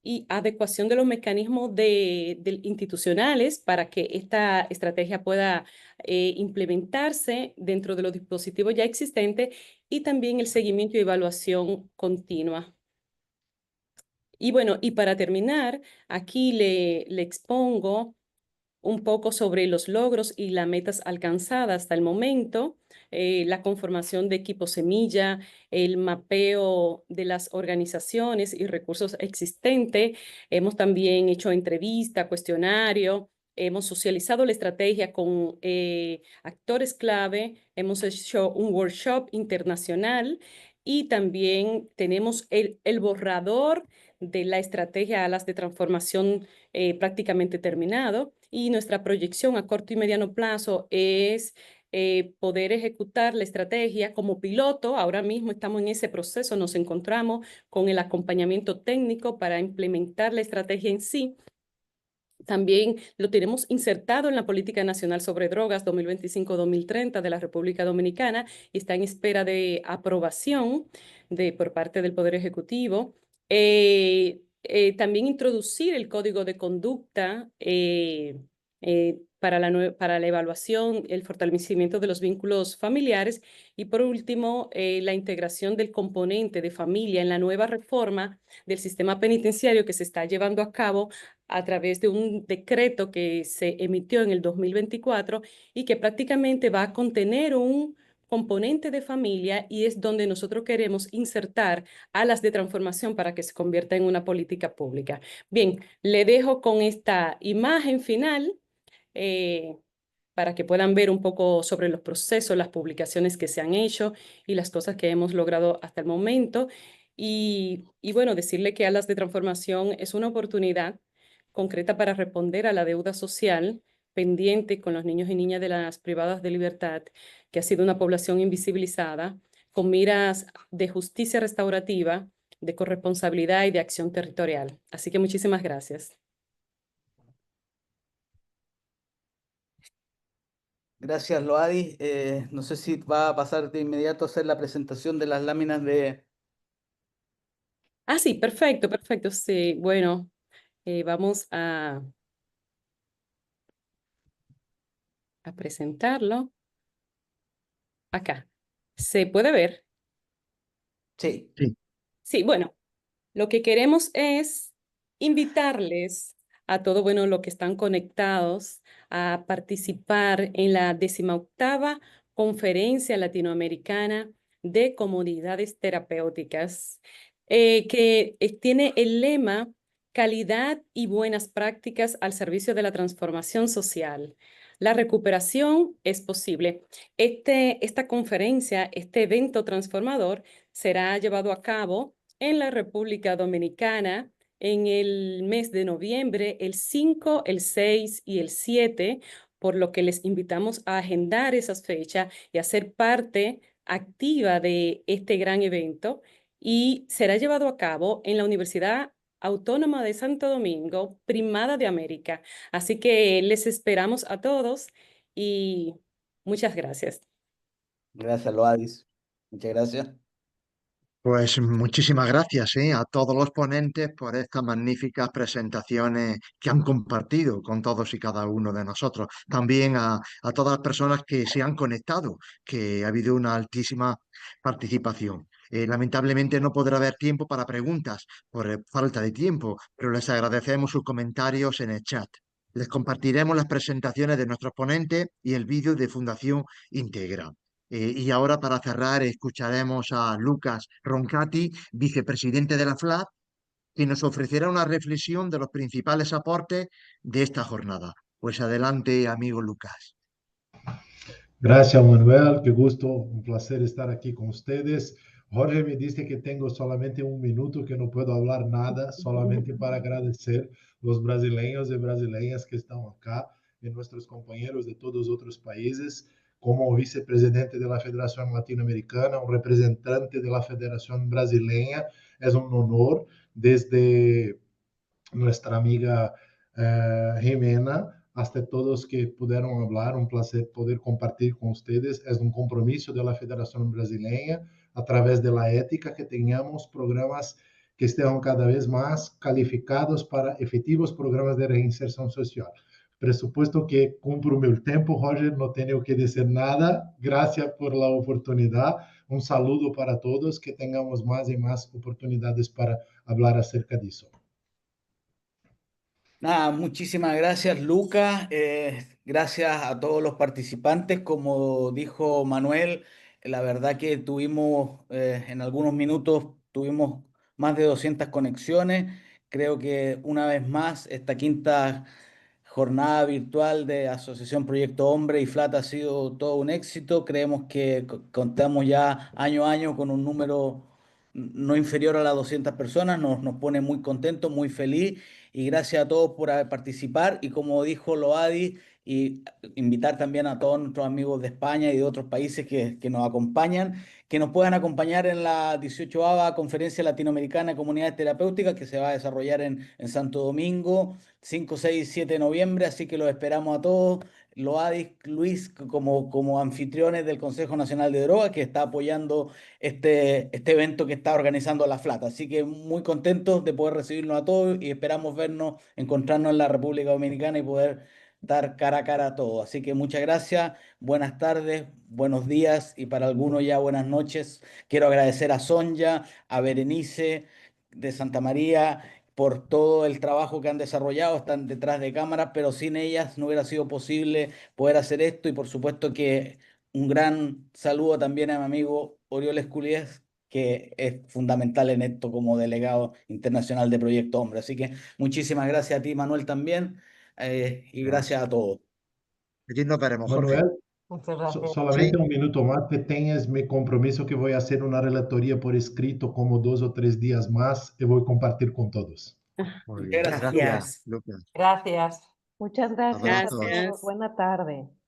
y adecuación de los mecanismos institucionales para que esta estrategia pueda implementarse dentro de los dispositivos ya existentes y también el seguimiento y evaluación continua. Y bueno, y para terminar, aquí le expongo un poco sobre los logros y las metas alcanzadas hasta el momento, la conformación de equipo semilla, el mapeo de las organizaciones y recursos existentes. Hemos también hecho entrevista, cuestionario, hemos socializado la estrategia con actores clave, hemos hecho un workshop internacional y también tenemos el borrador de la estrategia Alas de Transformación prácticamente terminado y nuestra proyección a corto y mediano plazo es poder ejecutar la estrategia como piloto. Ahora mismo estamos en ese proceso, nos encontramos con el acompañamiento técnico para implementar la estrategia en sí. También lo tenemos insertado en la Política Nacional sobre Drogas 2025-2030 de la República Dominicana y está en espera de aprobación por parte del Poder Ejecutivo. También introducir el código de conducta para la evaluación, el fortalecimiento de los vínculos familiares y por último, la integración del componente de familia en la nueva reforma del sistema penitenciario que se está llevando a cabo a través de un decreto que se emitió en el 2024 y que prácticamente va a contener un componente de familia y es donde nosotros queremos insertar alas de transformación para que se convierta en una política pública. Bien, le dejo con esta imagen final para que puedan ver un poco sobre los procesos, las publicaciones que se han hecho y las cosas que hemos logrado hasta el momento. Y bueno, decirle que Alas de Transformación es una oportunidad concreta para responder a la deuda social pendiente con los niños y niñas de las privadas de libertad, que ha sido una población invisibilizada, con miras de justicia restaurativa, de corresponsabilidad y de acción territorial. Así que muchísimas gracias. Gracias, Loadi. No sé si va a pasar de inmediato a hacer la presentación de las láminas de... Ah, sí, perfecto, perfecto. Sí, bueno, vamos a presentarlo. Acá. ¿Se puede ver? Sí. Sí. Sí, bueno, lo que queremos es invitarles a todos, bueno, los que están conectados a participar en la 18ª Conferencia Latinoamericana de Comunidades Terapéuticas, que tiene el lema Calidad y buenas prácticas al servicio de la transformación social. La recuperación es posible. Esta conferencia, este evento transformador, será llevado a cabo en la República Dominicana en el mes de noviembre, el 5, el 6 y el 7, por lo que les invitamos a agendar esas fechas y a ser parte activa de este gran evento y será llevado a cabo en la Universidad Autónoma de Santo Domingo, Primada de América. Así que les esperamos a todos y muchas gracias. Gracias, Loadis. Muchas gracias. Pues muchísimas gracias, a todos los ponentes por estas magníficas presentaciones que han compartido con todos y cada uno de nosotros. También a todas las personas que se han conectado, que ha habido una altísima participación. Lamentablemente no podrá haber tiempo para preguntas por falta de tiempo, pero les agradecemos sus comentarios en el chat. Les compartiremos las presentaciones de nuestros ponentes y el vídeo de Fundación Integra. Y ahora, para cerrar, escucharemos a Lucas Roncati, vicepresidente de la FLAP, que nos ofrecerá una reflexión de los principales aportes de esta jornada. Pues adelante, amigo Lucas. Gracias, Manuel. Qué gusto, un placer estar aquí con ustedes. Jorge me dice que tengo solamente un minuto, que no puedo hablar nada, solamente para agradecer los brasileños y brasileñas que están acá y nuestros compañeros de todos los otros países. Como vicepresidente de la Federación Latinoamericana, un representante de la Federación Brasileña, es un honor desde nuestra amiga Jimena, hasta todos que pudieron hablar, un placer poder compartir con ustedes. Es un compromiso de la Federación Brasileña, a través de la ética, que tengamos programas que estén cada vez más calificados para efectivos programas de reinserción social. Presupuesto que cumplo mi tiempo, Roger, no tengo que decir nada. Gracias por la oportunidad. Un saludo para todos, que tengamos más y más oportunidades para hablar acerca de eso. Nada, muchísimas gracias, Lucas. Gracias a todos los participantes. Como dijo Manuel, la verdad que tuvimos, en algunos minutos, tuvimos más de 200 conexiones. Creo que una vez más, esta quinta jornada virtual de Asociación Proyecto Hombre y FLAT ha sido todo un éxito. Creemos que contamos ya año a año con un número no inferior a las 200 personas. Nos pone muy contentos, muy feliz, y gracias a todos por participar. Y como dijo Loadi, y invitar también a todos nuestros amigos de España y de otros países que nos acompañan, que nos puedan acompañar en la 18ª Conferencia Latinoamericana de Comunidades Terapéuticas, que se va a desarrollar en Santo Domingo, 5, 6 y 7 de noviembre, así que los esperamos a todos. Loadis, Luis, como anfitriones del Consejo Nacional de Drogas, que está apoyando este evento que está organizando la FLAT. Así que muy contentos de poder recibirnos a todos y esperamos vernos, encontrarnos en la República Dominicana y poder dar cara a cara a todos. Así que muchas gracias, buenas tardes, buenos días y para algunos ya buenas noches. Quiero agradecer a Sonja, a Berenice de Santa María por todo el trabajo que han desarrollado, están detrás de cámaras, pero sin ellas no hubiera sido posible poder hacer esto. Y por supuesto que un gran saludo también a mi amigo Oriol Esculiés, que es fundamental en esto como delegado internacional de Proyecto Hombre. Así que muchísimas gracias a ti, Manuel, también, y gracias a todos. Allí nos veremos, Jorge. Manuel, Muchas gracias. solamente Sí. un minuto más, que tengas mi compromiso que voy a hacer una relatoría por escrito como 2 o 3 días más y voy a compartir con todos. Muy bien. Gracias. Gracias, Gracias. Lucas. Gracias. Muchas gracias a Abrazos. todos. Gracias. Buena tarde.